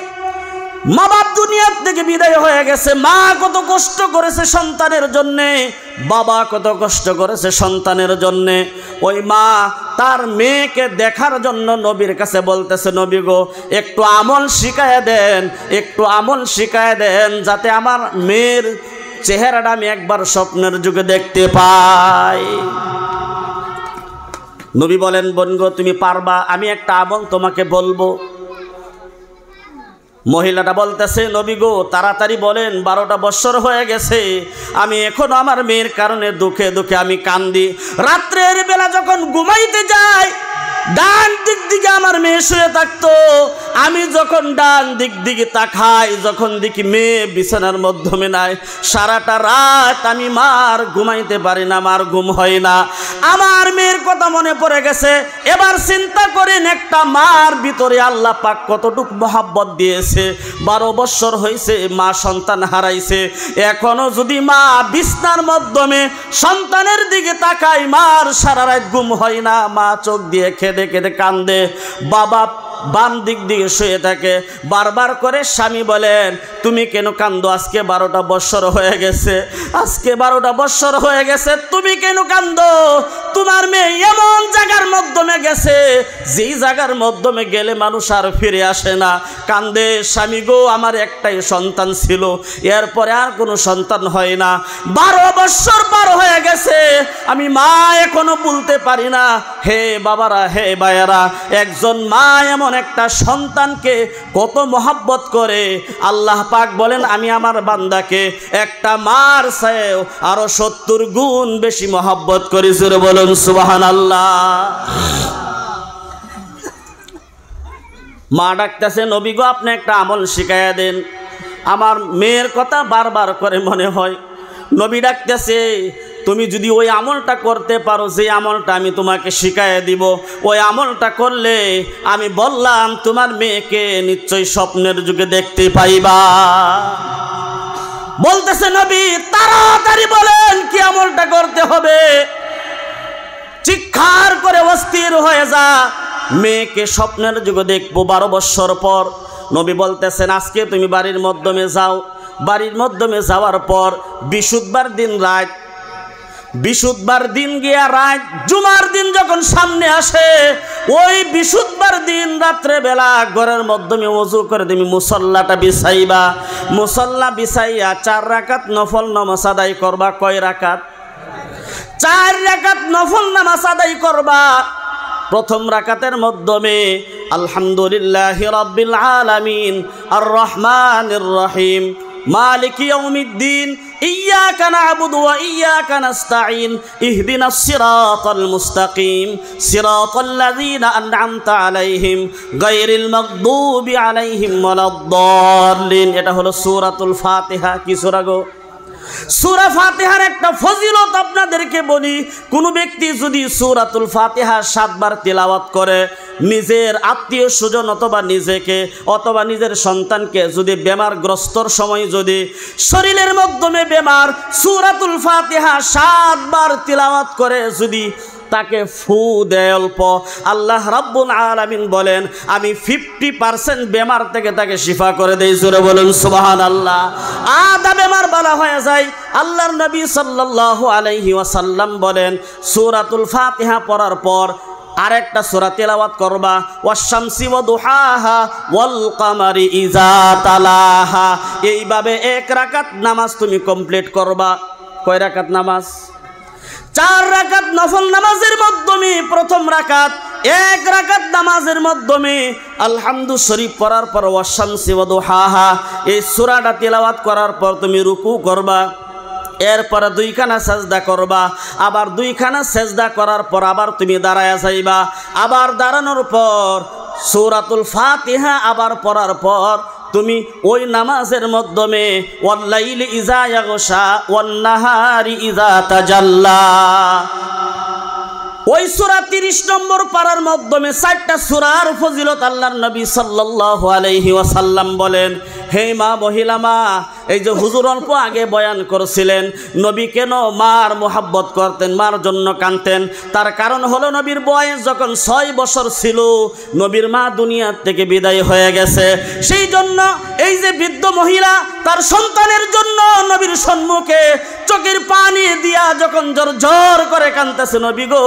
মা বাপ দুনিয়ার থেকে বিদায় হয়ে গেছে, মা কত কষ্ট করেছে সন্তানের জন্যে, বাবা কত কষ্ট করেছে সন্তানের জন্যে, ওই মা তার মেয়েকে দেখার জন্য নবীর কাছে বলতেছে, নবী গো একটু আমল শিখায় দেন, একটু আমল শিখায় দেন, যাতে আমার মেয়ের চেহারাটা আমি একবার স্বপ্নের যুগে দেখতে পাই। নবী বলেন, বোন গো তুমি পারবা, আমি একটা আমল তোমাকে বলবো। মহিলাটা বলতেছে, নবী গো তাড়াতাড়ি বলেন, 12টা বছর হয়ে গেছে, আমি এখনো আমার মেয়ের কারণে দুঃখে দুঃখে আমি কান্দি। রাত্রের বেলা যখন ঘুমাইতে যাই, ডান দিক দিকে আমার মেয়ে শুয়ে থাকতো, আমি যখন ডান দিক দিকে তাকাই, যখন দেখি মেয়ে বিছানার মাধ্যমে নাই, সারাটা রাত আমি মার ঘুমাইতে পারি না, মার ঘুম হয় না। আমার মেয়ের কথা মনে পড়ে গেছে। এবার চিন্তা করেন, একটা মার ভিতরে আল্লাহ পাক কতটুকু মহব্বত দিয়েছে। 12 বছর হয়েছে মা সন্তান হারাইছে, এখনো যদি মা বিছনার মাধ্যমে সন্তানের দিকে তাকায়, মার সারা রাত ঘুম হয় না, মা চোখ দিয়ে কেঁদে কেঁদে কান্দে। বাবা বাম দিক দিকে শুয়ে থাকে। বারবার করে স্বামী বলেন, তুমি কেন কান্দো? আজকে 12টা বছর হয়ে গেছে, আজকে 12টা বছর হয়ে গেছে, তুমি কেন কান্দো? তোমার মেয়ে এমন জায়গার মাধ্যমে গেছে, যেই জায়গার মাধ্যমে গেলে মানুষ আর ফিরে আসে না। কান্দে, স্বামী গো আমার একটাই সন্তান ছিল, এরপরে আর কোনো সন্তান হয় না, 12 বছর পার হয়ে গেছে, আমি মা এখনো বলতে পারি না। হে বাবারা, হে ভাইয়ারা, একজন মা এমন একটা সন্তানকে কত মহব্বত করে। আল্লাহ পাক বলেন, আমি আমার বান্দাকে একটা মার চেয়েও আরো 70 গুণ বেশি মহব্বত করি। জোরে বলুন সুবহানাল্লাহ। মা ডাকতেছে, নবী গো আপনি একটা আমল শিখাইয়া দেন, আমার মেয়ের কথা বারবার করে মনে হয়। নবী ডাকতেছে, তুমি যদি ওই আমলটা করতে পারো, যে আমলটা আমি তোমাকে শিখাইয়া দিব, ওই আমলটা করলে আমি বললাম তোমার মেয়েকে নিশ্চয়ই স্বপ্নের যুগে দেখতে পাইবা। বলতেছে, নবী তাড়াতাড়ি বলেন কি আমলটা করতে হবে। চিৎকার করে অস্থির হয়ে যা, মেয়েকে স্বপ্নের যুগে দেখবো 12 বছর পর। নবী বলতেছেন, আজকে তুমি বাড়ির মাধ্যমে যাও। বাড়ির মাধ্যমে যাওয়ার পর বৃহস্পতিবার দিন রাত, বৃহস্পতিবার দিন গিয়া রাত জুমার দিন যখন সামনে আসে, ওই বৃহস্পতিবার দিন রাত্রে বেলা ঘরের মাধ্যমে ওযু করে তুমি মুসল্লাটা বিছাইবা। মুসল্লা বিছাইয়া 4 রাকাত নফল নামাজ আদায় করবা। কয় রাকাত? 4 রাকাত নফল নামাজ আদায় করবা। প্রথম রাকাতের মাধ্যমে আলহামদুলিল্লাহি রাব্বিল আলামিন আর রহমানির রহিম মালিকি ইয়াউমিদ্দিন ইয়্যাকা না'বুদু ওয়া ইয়্যাকা নাস্তাঈন ইহদিনাস সিরাতাল মুস্তাকিম সিরাতাল্লাযীনা আন'আমতা আলাইহিম গায়রিল মাগদুবি আলাইহিম ওয়ালাদ-দাল্লিন। এটা হলো সূরাতুল ফাতিহা। কি সূরা গো? সূরা ফাতিহার একটা ফজিলত আপনাদেরকে বলি। কোন ব্যক্তি যদি সূরাতুল ফাতিহা 7 বার তিলাওয়াত করে, নিজের আত্মীয় স্বজন অথবা নিজেকে অথবা নিজের সন্তানকে যদি বেমারগ্রস্তর সময় যদি শরীরের মাধ্যমে বেমার, সূরাতুল ফাতিহা 7 বার তিলাওয়াত করে যদি তাকে ফু দেয় অল্প, আল্লাহ রাব্বুল আলামিন বলেন আমি 50% বেমার থেকে তাকে শিফা করে দেই। জোরে বলুন সুবহানাল্লাহ। আধা বেমার ভালো হয়ে যায়। আল্লাহর নবী সাল্লাল্লাহু আলাইহি ওয়াসাল্লাম বলেন, সূরাতুল ফাতিহা পড়ার পর আরেকটা সূরা তেলাওয়াত করবা, ওয়াশ-শামসি ওয়া দুহাহা ওয়াল কামারি ইযা তালাহা। এইভাবে 1 রাকাত নামাজ তুমি কমপ্লিট করবা। কয় রাকাত নামাজ? 4 রাকাত নফল নামাজের মাধ্যমে প্রথম রাকাত, 1 রাকাত নামাজের মাধ্যমে আলহামদু শরীফ পড়ার পর ওয়াশ-শামসি ওয়া দুহাহা এই সূরাটা তেলাওয়াত করার পর তুমি রুকু করবা। এরপর 2 খানা সেজদা করবা। আবার 2 খানা সেজদা করার পর আবার তুমি দাঁড়ায়া যাইবা। আবার দাঁড়ানোর পর সূরাতুল ফাতিহা আবার পড়ার পর তুমি ওই নামাজের মাধ্যমে ওয়াল্লাইলি ইযা ইয়াগশা ওয়ান নাহারি ইযা তাজাল্লা, ওই সূরা 30 নম্বর পারার মাধ্যমে 4টা সূরার ফজিলত আল্লাহর নবী সাল্লাল্লাহু আলাইহি ওয়াসাল্লাম বলেন। হে মা, মহিলা মা, এই যে হুজুর অল্প আগে বয়ান করেছিলেন নবী কেন মার মোহাব্বত করতেন, মার জন্য কাঁদতেন, তার কারণ হলো নবীর বয়স যখন 6 বছর ছিল, নবীর মা দুনিয়া থেকে বিদায় হয়ে গেছে। সেই জন্য এই যে বৃদ্ধ বৃদ্ধ মহিলা তার সন্তানের জন্য নবীর সম্মুখে চোখের পানি দিয়া যখন ঝরঝর করে কাঁদতেছে, নবী গো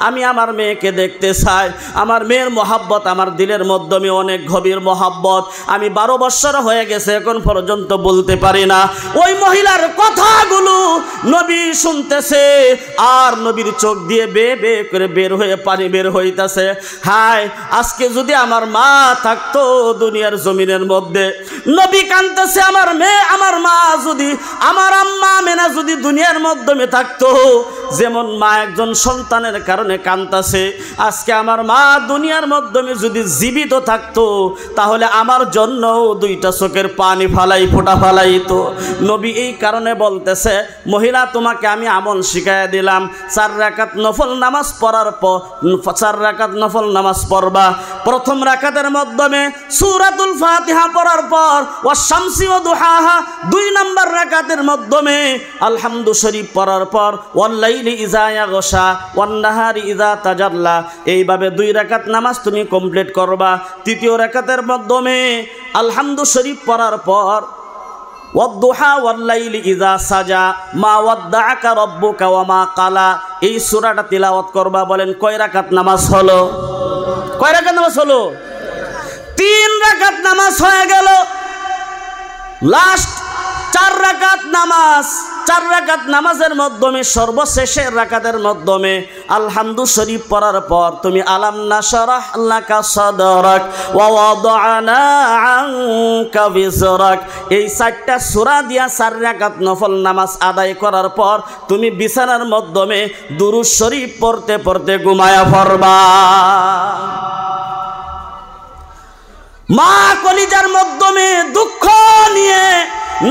আমি আমার মেয়েকে দেখতে চাই, আমার মেয়ের মহাব্বত আমার দিলের মাধ্যমে অনেক গভীর মহাব্বত, আমি 12 বছর হয়ে গেছে এখন পর্যন্ত বলতে পারি না। ওই মহিলার কথাগুলো নবী শুনতেছে আর নবীর চোখ দিয়ে বে বে করে বের হয়ে পানি বের হইতেছে। হায় আজকে যদি আমার মা থাকতো দুনিয়ার জমিনের মধ্যে। নবী কাঁদতেছে, আমার মেয়ে আমার মা যদি, আমার আম্মা আমেনা যদি দুনিয়ার মাধ্যমে থাকতো, যেমন মা একজন সন্তানের কারণে কাঁদতেছে, আজকে আমার মা দুনিয়ার মাধ্যমে যদি জীবিত থাকতো তাহলে আমার জন্য 2টা চোখের পানি ফালাই ফোঁটা ফালাইতো। নবী এই কারণে বলতেছে, মহিলা তোমাকে আমি আমল শিখাইয়া দিলাম, 4 রাকাত নফল নামাজ পড়ার পর 4 রাকাত নফল নামাজ পড়বা। প্রথম রাকাতের মাধ্যমে সূরাতুল ফাতিহা পড়ার পর ওয়াশ-শামসি ওয়া দুহাহা, 2 নম্বর রাকাতের মাধ্যমে আলহামদু শরীফ পড়ার পর ওয়াল-লাইলি ইযা ইয়াগশা ওয়ান-নাহারি ইযা তাজাল্লা, এইভাবে 2 রাকাত নামাজ তুমি কমপ্লিট করবা। তৃতীয় রাকাতের মাধ্যমে আলহামদু শরীফ পড়ার পর ওয়াদ-দুহা ওয়াল-লাইলি ইযা সাজা মা ওয়াদ্দাআকা রাব্বুকা ওয়া মা কালা, এই সূরাটা তিলাওয়াত করবা। বলেন কয় রাকাত নামাজ হলো? কয় রাকাত নামাজ হলো? 3 রাকাত নামাজ হয়ে গেল। লাস্ট 4 রাকাত নামাজ, 4 রাকাত নামাজের মাধ্যমে সর্বশেষের রাকাতের মাধ্যমে আলহামদু শরীফ পড়ার পর তুমি আলাম নাশরাহ লাকা সাদরাক ওয়া ওয়াদানা আনকা বিজরাক, এই 4টা সূরা দিয়া 4 রাকাত নফল নামাজ আদায় করার পর তুমি বিছানার মাধ্যমে দুরূদ শরীফ পড়তে পড়তে ঘুমায়া পড়বা। মা কলিজার মাধ্যমে দুঃখ নিয়ে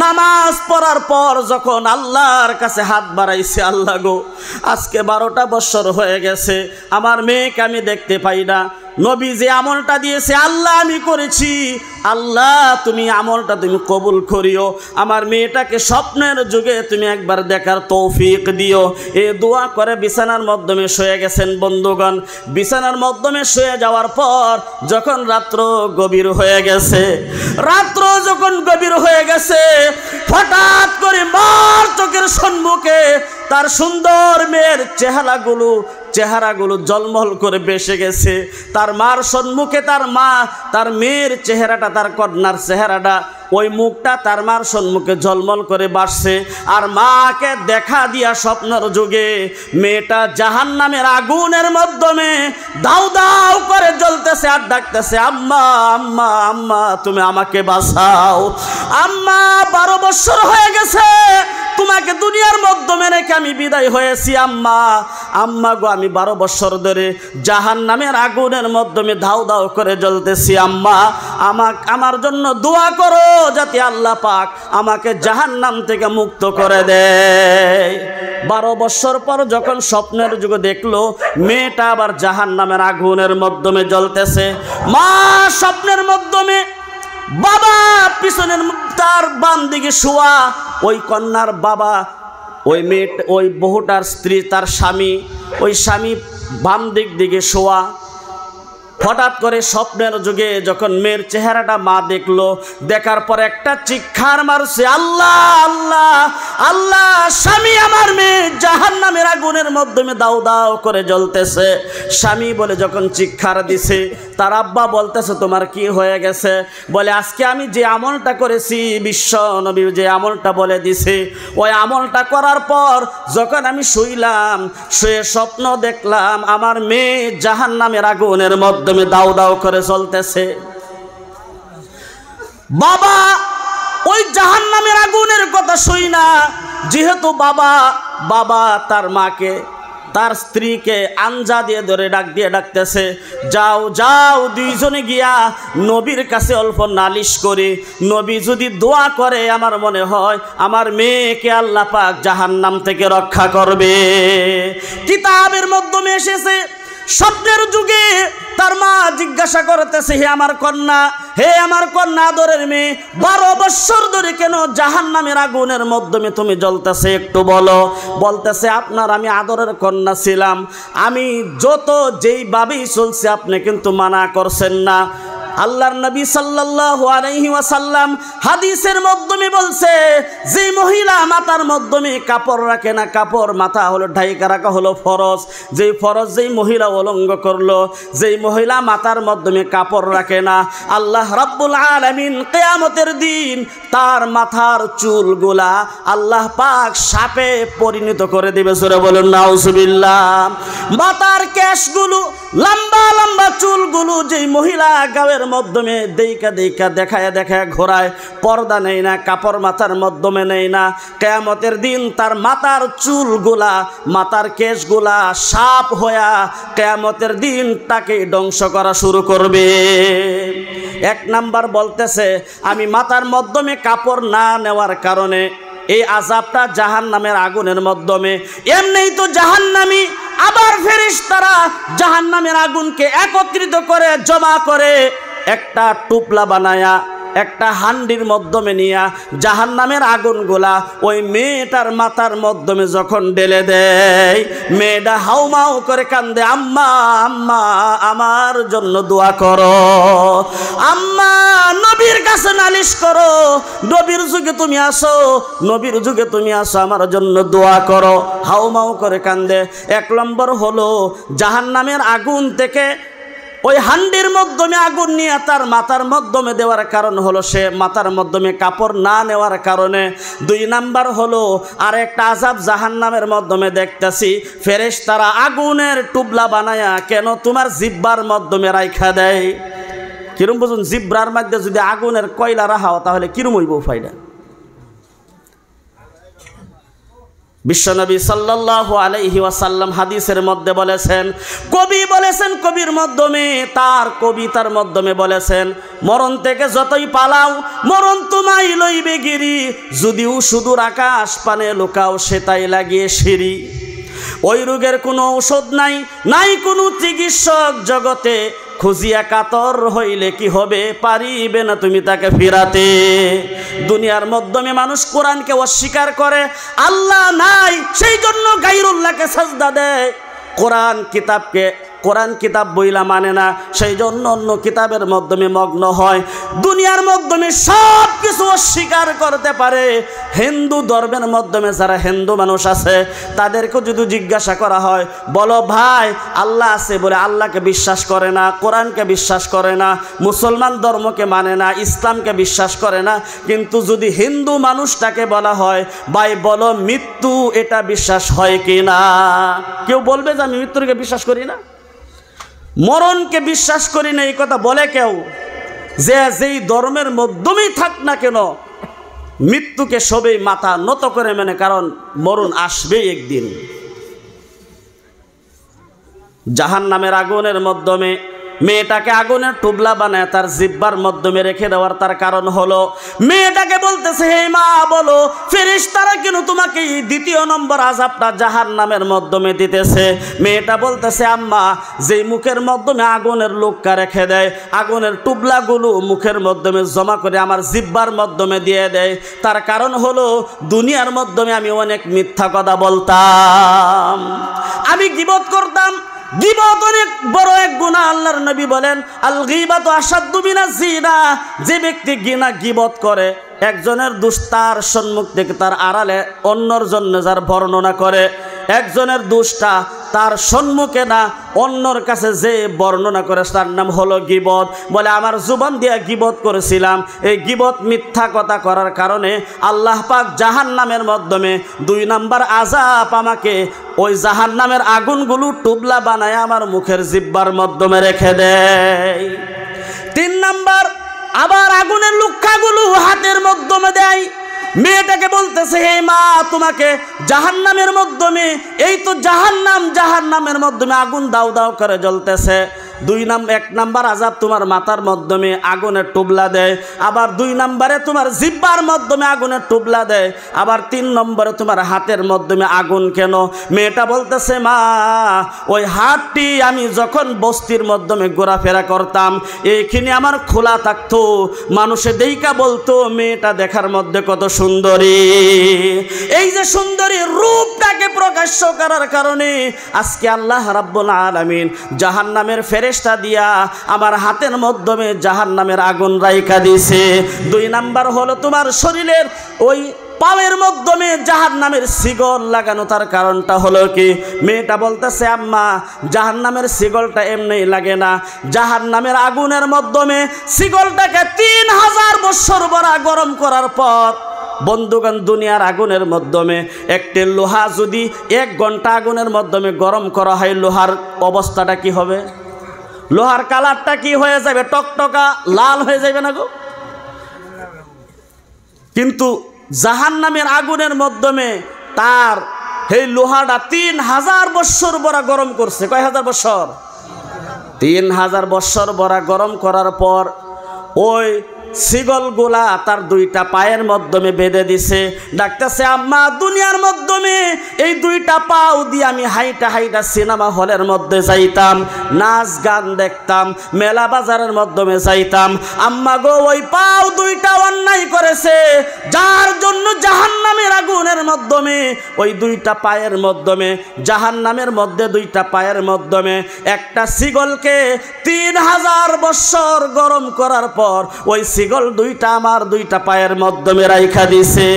নামাজ পড়ার পর যখন আল্লাহর কাছে হাত বাড়াইছে, আল্লাহ গো আজকে 12টা বছর হয়ে গেছে আমার মেয়েকে আমি দেখতে পাই না, নবী যে আমলটা দিয়েছে আল্লাহ আমি করেছি, আল্লাহ তুমি আমলটা তুমি কবুল করিও, আমার মেয়েটাকে স্বপ্নের যুগে তুমি একবার দেখার তৌফিক দিও। এই দোয়া করে বিছানার মাধ্যমে শুয়ে গেছেন। বন্ধুগণ, বিছানার মাধ্যমে শুয়ে যাওয়ার পর যখন রাত্র গভীর হয়ে গেছে, রাত্র যখন গভীর হয়ে গেছে, হঠাৎ করে মার চোখের সম্মুখে তার সুন্দর মেয়ের চেহারাগুলো জলমল করে বেসে গেছে। তার মার সম্মুখে তার মা, তার মেয়ের চেহারাটা, তার কন্যার চেহারাটা, ওই মুখটা তার মার সম্মুখে ঝলমল করে বাসছে। আর মাকে দেখা দিয়া স্বপ্নের যুগে মেয়েটা জাহান্নামের আগুনের মাধ্যমে দাউ দাউ করে জ্বলতেছে আর ডাকতেছে, আম্মা আম্মা আম্মা তুমি আমাকে বাঁচাও, আম্মা 12 বছর হয়ে গেছে তোমাকে দুনিয়ার মাধ্যমে রেখে আমি বিদায় হয়েছি, আম্মা আম্মা গো আমি 12 বছর ধরে জাহান্নামের আগুনের মাধ্যমে দাউ দাউ করে জ্বলতেছি, আম্মা আমার জন্য দোয়া করো যাতে আল্লাহ পাক আমাকে জাহান্নাম থেকে মুক্ত করে দেয়। 12 বছর পর যখন স্বপ্নের যুগে দেখলো মেয়েটা আবার জাহান্নামের আগুনের মাধ্যমে জ্বলতেছে, মা স্বপ্নের মাধ্যমে বাবা পিছনের তার বাম দিকে শোয়া, ওই কন্যার বাবা, ওই মেয়ে, ওই বহুটার স্ত্রী, তার স্বামী, ওই স্বামী বাম দিকে শোয়া। হঠাৎ করে স্বপ্নের যুগে যখন মেয়ের চেহারাটা মা দেখলো, দেখার পর একটা চিৎকার মারছে, আল্লাহ আল্লাহ আল্লাহ, স্বামী আমার মেয়ে জাহান্নামের আগুনের মাধ্যমে দাউ দাউ করে জ্বলতেছে। স্বামী বলে যখন চিৎকার দিছে, তার আব্বা বলতেছে তোমার কি হয়ে গেছে? বলে আজকে আমি যে আমলটা করেছি, বিশ্ব নবী যে আমলটা বলে দিছে, ওই আমলটা করার পর যখন আমি শুইলাম, শুয়ে স্বপ্ন দেখলাম আমার মেয়ে জাহান্নামের আগুনের মাধ্যমে দাউ দাউ করে চলতেছে। বাবা ওই জাহান্নামের আগুনের কথা শুই না, যেহেতু বাবা তার মাকে, তার স্ত্রীকে আঞ্জা দিয়ে ধরে ডাকতেছে, যাও যাও দুইজনে গিয়া নবীর কাছে অল্প নালিশ করে, নবী যদি দোয়া করে আমার মনে হয় আমার মেয়েকে আল্লাহ পাক জাহান্নাম থেকে রক্ষা করবে। কিতাবের মাধ্যমে এসেছে, স্বপ্নের যুগে তার মা জিজ্ঞাসা করতেছে, হে আমার কন্যা আদরের মেয়ে, 12 বছর ধরে কেন জাহান্নামের আগুনের মাধ্যমে তুমি জ্বলতেছে একটু বলো। বলতেছে আপনার আমি আদরের কন্যা ছিলাম, আমি যেইভাবেই চলছে আপনি কিন্তু মানা করছেন না, আল্লাহর নবী সাল্লাল্লাহু আলাইহি ওয়াসাল্লাম হাদিসের মাধ্যমে বলছে, যে মহিলা মাথার মাধ্যমে কাপড় রাখে না, কাপড় মাথা হলো ঢাইকা রাখা হলো ফরজ, যেই ফরজ যেই মহিলা উলঙ্গ করলো, যেই মহিলা মাথার মাধ্যমে কাপড় রাখে না, আল্লাহ রাব্বুল আলামিন কিয়ামতের দিন তার মাথার চুলগুলা আল্লাহ পাক সাপে পরিণত করে দেবে। সূরা বলুন নাউজুবিল্লাহ। মাথার কেশগুলো, লম্বা লম্বা চুলগুলো যেই মহিলা গায়ের মাধ্যমে দেখায় ঘোরায়, পর্দা নেই না, কাপড় মাথার মাধ্যমে নেই না, কিয়ামতের দিন তার মাথার চুলগুলা, মাথার কেশগুলা সাপ হইয়া কিয়ামতের দিন তাকে ধ্বংস করা শুরু করবে। এক নাম্বার বলতেছে, আমি মাথার মাধ্যমে কাপড় না নেওয়ার কারণে এই আযাবটা জাহান্নামের আগুনের মাধ্যমে। এমনিই তো জাহান্নামী, আবার ফেরেশতারা জাহান্নামের আগুনকে একত্রিত করে জমা করে একটা টুপলা বানায়া একটা হান্ডির মাধ্যমে নিয়া জাহান্নামের আগুনগুলা ওই মেয়েটার মাথার মাধ্যমে যখন ঢেলে দেয়, মেয়েটা হাউমাউ করে কান্দে, আম্মা আম্মা আমার জন্য দোয়া করো, আম্মা নবীর কাছে নালিশ করো, নবীর যুগে তুমি আসো, নবীর যুগে তুমি আসো, আমার জন্য দোয়া করো, হাউমাউ করে কান্দে। এক নম্বর হলো জাহান্নামের আগুন থেকে ওই হান্ডির মাধ্যমে আগুন নিয়ে তার মাথার মাধ্যমে দেওয়ার কারণ হলো সে মাথার মাধ্যমে কাপড় না নেওয়ার কারণে। দুই নাম্বার হলো আর একটা আযাব জাহান্নামের মাধ্যমে দেখতেছি, ফেরেশতারা আগুনের টুবলা বানায়া কেন তোমার জিহ্বার মাধ্যমে রাইখা দেয়। কিরম বুঝুন, জিহ্বার মধ্যে যদি আগুনের কয়লা রাখাও তাহলে কিরম হইব ফায়দা। বিশ্বনবী সাল্লাল্লাহু আলাইহি ওয়াসাল্লাম হাদিসের মধ্যে বলেছেন, কবি বলেছেন, কবির মাধ্যমে তার কবিতার মাধ্যমে বলেছেন, মরণ থেকে যতই পালাও মরণ তোমায় লইবে গিরি, যদিও সুদূর আকাশ পানে লুকাও সেটাই লাগিয়ে সিঁড়ি। ওই রোগের কোনো ঔষধ নাই, নাই কোনো চিকিৎসক জগতে, খুঁজিয়া কাতর হইলে কি হবে, পারিবে না তুমি তাকে ফিরাতে। দুনিয়ার মাধ্যমে মানুষ কোরআনকে অস্বীকার করে, আল্লাহ নাই সেই জন্য গায়রুল্লাহকে সাজদা দেয়, কোরআন কিতাব বইলা মানে না সেই জন্য অন্য কিতাবের মাধ্যমে মগ্ন হয়। দুনিয়ার মাধ্যমে সব কিছু অস্বীকার করতে পারে। হিন্দু ধর্মের মাধ্যমে যারা হিন্দু মানুষ আছে তাদেরকে যদি জিজ্ঞাসা করা হয়, বলো ভাই আল্লাহ আছে, বলে আল্লাহকে বিশ্বাস করে না, কোরআনকে বিশ্বাস করে না, মুসলমান ধর্মকে মানে না, ইসলামকে বিশ্বাস করে না। কিন্তু যদি হিন্দু মানুষটাকে বলা হয়, ভাই বলো মৃত্যু এটা বিশ্বাস হয় কি না, কেউ বলবে যে আমি মৃত্যুকে বিশ্বাস করি না, মরণকে বিশ্বাস করি না, এই কথা বলে কেউ? যে যেই ধর্মের মাধ্যমেই থাক না কেন মৃত্যুকে সবেই মাথা নত করে মেনে, কারণ মরণ আসবেই একদিন। জাহান্নামের আগুনের মাধ্যমে মেয়েটাকে আগুনের টুবলা বানায় তার জিহ্বার মাধ্যমে রেখে দেওয়ার তার কারণ হলো, মেয়েটাকে বলতেছে, হে মা বলো ফেরেশতারা কেন তোমাকে এই দ্বিতীয় নম্বর আযাবটা জাহান্নামের মাধ্যমে দিতেছে? মেয়েটা বলতেছে, আম্মা যেই মুখের মাধ্যমে আগুনের লোককা রেখে দেয়, আগুনের টুবলাগুলো মুখের মাধ্যমে জমা করে আমার জিহ্বার মাধ্যমে দিয়ে দেয়, তার কারণ হলো দুনিয়ার মাধ্যমে আমি অনেক মিথ্যা কথা বলতাম, আমি গীবত করতাম। গীবত অনেক বড় এক গুনাহ। আল্লাহর নবী বলেন, আল গীবাতু আশাদ্দু মিনাজ জিনা। যে ব্যক্তি গীবত করে, একজনের দোষ তার সম্মুখ থেকে তার আড়ালে অন্যর জন্য যার বর্ণনা করে, একজনের দোষটা তার সম্মুখে না অন্যর কাছে যে বর্ণনা করে তার নাম হলো গীবত। বলে আমার জুবান দিয়ে গীবত করেছিলাম, এই গীবত মিথ্যা কথা করার কারণে আল্লাহ পাক জাহান্নামের মাধ্যমে 2 নাম্বার আযাব আমাকে ওই জাহান্নামের আগুনগুলো টুবলা বানায় আমার মুখের জিহ্বার মাধ্যমে রেখে দেয়। 3 নাম্বার আবার আগুনের লুক্কাগুলো হাতের মাধ্যমে দেয়। মেয়েটাকে বলতেছে, হে মা তোমাকে জাহান্নামের মাধ্যমে, এই তো জাহান্নামের মাধ্যমে আগুন দাউ দাউ করে জ্বলতেছে। 1 নাম্বার আযাব তোমার মাথার মাধ্যমে আগুনের টুবলা দেয়, আবার 2 নাম্বারে তোমার জিহ্বার মাধ্যমে আগুনের টুবলা দেয়, আবার 3 নম্বরে তোমার হাতের মাধ্যমে আগুন কেন? মেয়েটা বলতেছে, মা ওই হাতটি আমি যখন বস্তির মাধ্যমে ঘোরাফেরা করতাম এইখানে আমার খোলা থাকতো, মানুষে দেইকা বলতো মেয়েটা দেখার মধ্যে কত সুন্দরী। এই যে সুন্দরী রূপটাকে প্রকাশ প্রকাশ্য করার কারণে আজকে আল্লাহ রাব্বুল আলামিন জাহান্নামের ফেরেশতা দিয়া আমার হাতের মাধ্যমে জাহান্নামের আগুন রাইখা দিয়েছে। 2 নাম্বার হলো তোমার শরীরের ওই পায়ের মাধ্যমে জাহান্নামের শিকল লাগানো। তার কারণটা হলো কি, মেয়েটা বলতেছে আম্মা জাহান্নামের শিকলটা এমনি লাগে না, জাহান্নামের আগুনের মাধ্যমে শিকলটাকে 3000 বছর বড়া গরম করার পর বন্ধুগণ দুনিয়ার আগুনের মাধ্যমে একটি লোহা যদি 1 ঘন্টা আগুনের মাধ্যমে গরম করা হয়, লোহার অবস্থাটা কি হবে? লোহার কালারটা কি হয়ে যাবে? টকটকা লাল হয়ে যাবে না গো? কিন্তু জাহান্নামের আগুনের মাধ্যমে তার এই লোহাটা 3000 বছর বড়া গরম করছে। কয় হাজার বছর? 3000 বছর বড়া গরম করার পর ওই শিকলগুলা তার 2টা পায়ের মাধ্যমে বেঁধে দিছে। ডাকতেছে আম্মা দুনিয়ার মাধ্যমে এই 2টা পাও দিয়ে আমি হাইটা হাইটা সিনেমা হলের মধ্যে যাইতাম, নাচ গান দেখতাম, মেলা বাজারের মাধ্যমে যাইতাম। আম্মা গো ওই পাও 2টা অন্যায় করেছে, যার জন্য জাহান্নামের আগুনের মাধ্যমে ওই 2টা পায়ের মাধ্যমে জাহান্নামের মধ্যে 2টা পায়ের মাধ্যমে একটা শিকলকে 3000 বছর গরম করার পর ওই শিকল 2টা আমার 2টা পায়ের মাধ্যমে রাইখা দিছে।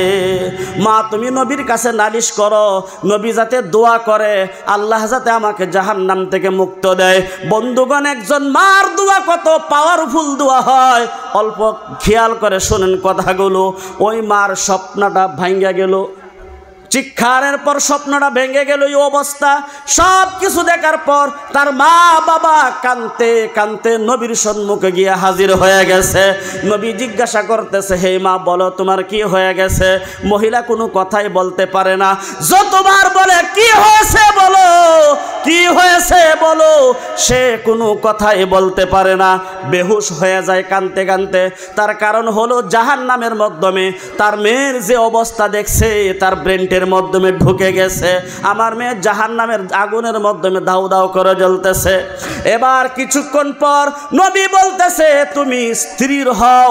মা তুমি নবীর কাছে নালিশ করো, নবী যাতে দোয়া করে আল্লাহ যাতে আমাকে জাহান্নাম থেকে মুক্ত দেয়। বন্ধুগণ একজন মার দোয়া কত পাওয়ারফুল দোয়া হয়, অল্প খেয়াল করে শোনেন কথাগুলো। ওই মার স্বপ্নটা ভাঙ্গা গেল, চিৎকারের পর স্বপ্নটা ভেঙে গেল। এই অবস্থা সব কিছু দেখার পর তার মা বাবা কাঁদতে কাঁদতে নবীর সম্মুখে গিয়ে হাজির হয়ে গেছে। নবী জিজ্ঞাসা করতেছে হে মা বলো তোমার কি হয়ে গেছে? মহিলা কোনো কথাই বলতে পারে না, যতবার বলে কি হয়েছে বলো, কি হয়েছে বলো, সে কোনো কথাই বলতে পারে না, বেহুশ হয়ে যায় কাঁদতে কাঁদতে। তার কারণ হলো জাহান্নামের মাধ্যমে তার মেয়ের যে অবস্থা দেখছে তার ব্রেনটের মাধ্যমে ঢুকে গেছে। আমার মেয়ে জাহান্নামের আগুনের মাধ্যমে দাউ দাউ করে জ্বলতেছে। এবার কিছুক্ষণ পর নবী বলতেছে তুমি স্থির হও,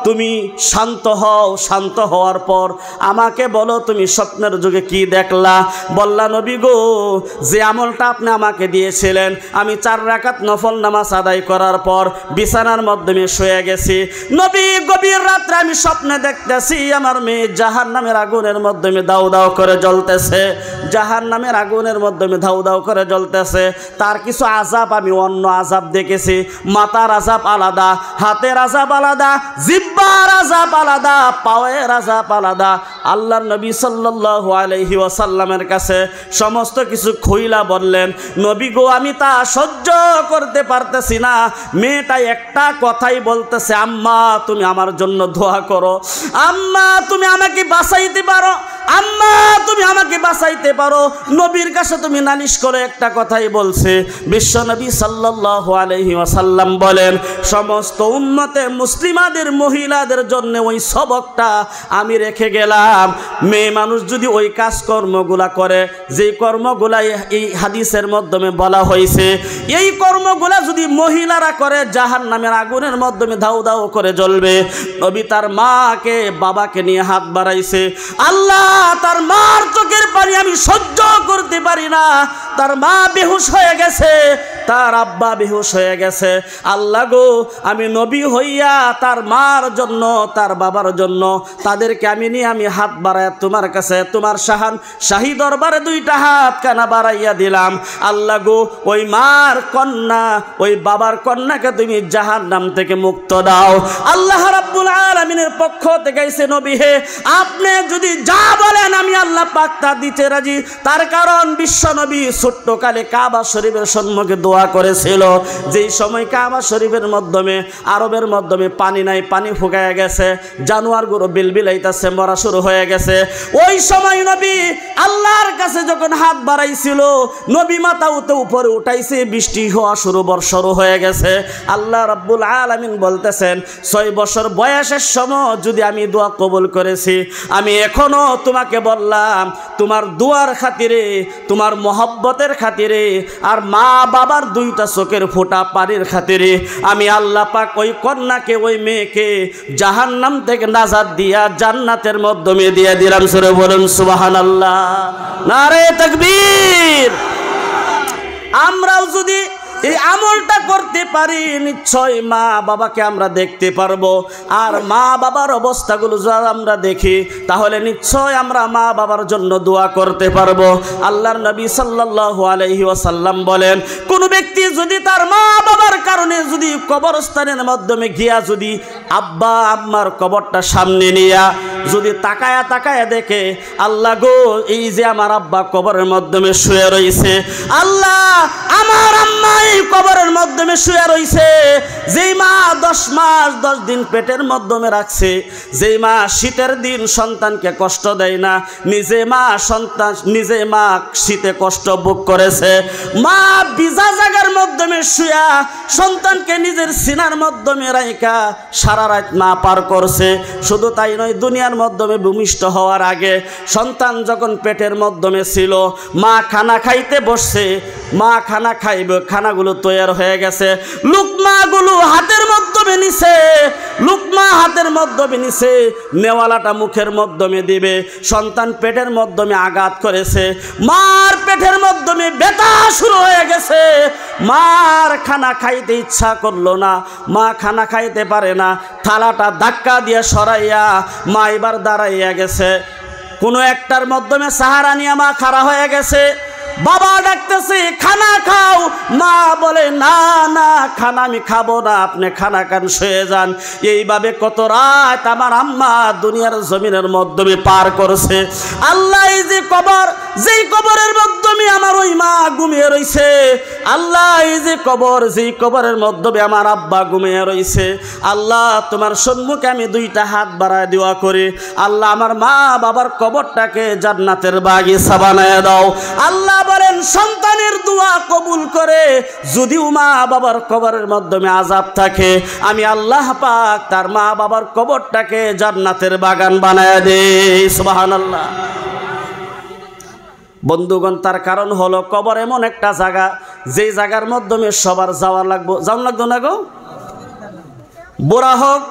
তুমি শান্ত হও। শান্ত হওয়ার পর আমাকে বলো তুমি স্বপ্নের যুগে কি দেখলা? বললা নবী গো যে আমলটা আপনি আমাকে দিয়েছিলেন, আমি 4 রাকাত নফল নামাজ আদায় করার পর বিছানার মাধ্যমে শুয়ে গেছি। নবী গভীর রাত্রে আমি স্বপ্নে দেখতেছি আমার মেয়ে জাহান্নামের আগুনের মাধ্যমে দাউ দাউ করে জ্বলতেছে, জাহান্নামের আগুনের মাধ্যমে দাউ দাউ করে জ্বলতেছে। তার কিছু আযাব আমি অন্য আযাব দেখেছি, মাথার আযাব আলাদা, হাতের আযাব আলাদা, জিহ্বার আযাব আলাদা, পায়ের আযাব আলাদা। আল্লাহর নবী সাল্লাল্লাহু আলাইহি ওয়াসাল্লামের কাছে সমস্ত কিছু খুইলা বললেন নবী গো আমি তা সহ্য করতে পারতেছি না। মেয়েটা একটা কথাই বলতেছে আম্মা তুমি আমার জন্য দোয়া করো, আম্মা তুমি আমাকে বাঁচাইতে পারো, আম্মা তুমি আমাকে বাঁচাইতে পারো। নবীর কাছে তুমি নালিশ করে একটা কথাই বলছে। বিশ্বনবী সাল্লাল্লাহু আলাইহি ওয়াসাল্লাম বলেন সমস্ত উম্মতে মুসলিমাদের মহিলাদের জন্য ওই সবকটা আমি রেখে গেলাম। মেয়ে মানুষ যদি ওই কাজকর্মগুলা করে যে কর্মগুলা এই হাদিসের মাধ্যমে বলা হয়েছে, এই কর্মগুলা যদি মহিলারা করে জাহান্নামের আগুনের মাধ্যমে দাউ দাউ করে জ্বলবে। নবী তার মাকে বাবাকে নিয়ে হাত বাড়াইছে, আল্লাহ তার মার চোখের পানি আমি সহ্য করতে পারি না, তার মা বেহুশ হয়ে গেছে, তার আব্বা বেহুশ হয়ে গেছে। আল্লাহ গো আমি নবী হইয়া তার মার জন্য তার বাবার জন্য তাদেরকে আমি নিয়ে আমি হাত বাড়ায় তোমার কাছে তোমার শাহী দরবারে 2টা হাত কানা বাড়াইয়া দিলাম। আল্লাহ গো ওই মার কন্যা ওই বাবার কন্যাকে তুমি জাহান্নাম থেকে মুক্ত দাও। আল্লাহ রাব্বুল আলামিনের পক্ষ থেকে এসে নবী হে আপনি যদি যা বলেন আমি আল্লাহ পাক তা দিতে রাজি। তার কারণ বিশ্ব নবী ছোট্টকালে কাবা শরীফের সম্মুখে দোয়া করেছিল, যেই সময় কাবা শরীফের মাধ্যমে আরবের মাধ্যমে পানি নাই, পানি ফুকায় গেছে, জানোয়ারগুলো বিলবিলাইতেছে, মরা শুরু হয়ে গেছে। ওই সময় নবী আল্লাহর কাছে যখন হাত বাড়াইছিল নবী মাথা উপরে উঠাইছে, বৃষ্টি হওয়া শুরু হয়ে গেছে। আল্লাহ রাব্বুল আলামিন বলতেছেন 6 বছর বয়সের সময় যদি আমি দোয়া কবুল করেছি, আমি এখনো তোমার তোমাকে বললাম তোমার দুয়ার খাতিরে, তোমার মহব্বতের খাতিরে, আর মা বাবার দুইটা চোখের ফোঁটা পানির খাতিরে আমি আল্লাহ পাক ওই কন্যাকে, ওই মেয়েকে জাহান্নাম থেকে নাজাত দিয়া জান্নাতের মাধ্যমে দিয়ে দিলাম। সূরা বলুন সুবহানাল্লাহ, নারে তাকবীর। আমরাও যদি এই আমলটা করতে পারি নিশ্চয় মা বাবাকে আমরা দেখতে পারবো। আর মা বাবার অবস্থাগুলো যদি আমরা দেখি তাহলে নিশ্চয় আমরা মা বাবার জন্য দোয়া করতে পারবো। আল্লাহর নবী সাল্লাল্লাহু আলাইহি ওয়াসাল্লাম বলেন, কোন ব্যক্তি যদি তার মা বাবার কারণে যদি কবরস্থানের মাধ্যমে গিয়া যদি আব্বা আম্মার কবরটা সামনে নিয়া যদি তাকায়া তাকায়া দেখে, আল্লাহ গো এই যে আমার আব্বা কবরের মাধ্যমে শুয়ে রয়েছে, আল্লাহ আমার আম্মা এই কবরের মাধ্যমে শুয়ে রয়েছে, যেই মা 10 মাস 10 দিন পেটের মাধ্যমে রাখছে, যেই মা শীতের দিন সন্তানকে কষ্ট দেয় না, নিজে মা শীতে কষ্ট ভোগ করেছে, মা ভিজা জায়গার মাধ্যমে শুয়া সন্তানকে নিজের সিনার মাধ্যমে রাইকা সারা রাত মা পার করছে। শুধু তাই নয়, দুনিয়ার মাধ্যমে ভূমিষ্ঠ হওয়ার আগে সন্তান যখন পেটের মাধ্যমে ছিল, মা খানা খাইতে বসছে, মা খানা খাইবে, খানাগুলো তৈরি হয়ে গেছে, লুকমাগুলো হাতের মাধ্যমে নিছে, লুকমা হাতের মাধ্যমে নিছে, নেওয়ালাটা মুখের মাধ্যমে দিবে, সন্তান পেটের মাধ্যমে আঘাত করেছে, মার পেটের মাধ্যমে ব্যথা শুরু হয়ে গেছে, মার খানা খাইতে ইচ্ছা করলো না, মা খানা খাইতে পারে না, থালাটা ধাক্কা দিয়ে সরাইয়া মা এবার দাঁড়াইয়া গেছে, কোনো একটার মাধ্যমে সাহারা নিয়ে মা খাড়া হয়ে গেছে, বাবা ডাকতেছে খানা খাও, মা বলে না না খানা আমি খাবো না, আপনি খানা খান, শুয়ে যান। এইভাবে কত রাত আমার আম্মা দুনিয়ার জমিনের মাধ্যমে পার করছে। আল্লাহ এই যে কবর, যেই কবরের মাধ্যমে আমার ওই মা ঘুমিয়ে রইছে, আল্লাহ এই যে কবর, যেই কবরের মাধ্যমে আমার আব্বা ঘুমিয়ে রইছে, আল্লাহ তোমার সম্মুখে আমি দুইটা হাত বাড়ায় দোয়া করি, আল্লাহ আমার মা বাবার কবরটাকে জান্নাতের বাগিচা বানায় দাও। আল্লাহ বলেন সন্তানের দোয়া কবুল করে, যদিও মা বাবার কবরের মাধ্যমে আযাব থাকে, আমি আল্লাহ পাক তার মা বাবার কবরটাকে জান্নাতের বাগান বানায় দেই। সুবহানাল্লাহ। বন্ধুগণ, তার কারণ হলো কবর এমন একটা জায়গা, যেই জায়গার মাধ্যমে সবার যাওয়া লাগবো না গো, বুড়া হোক,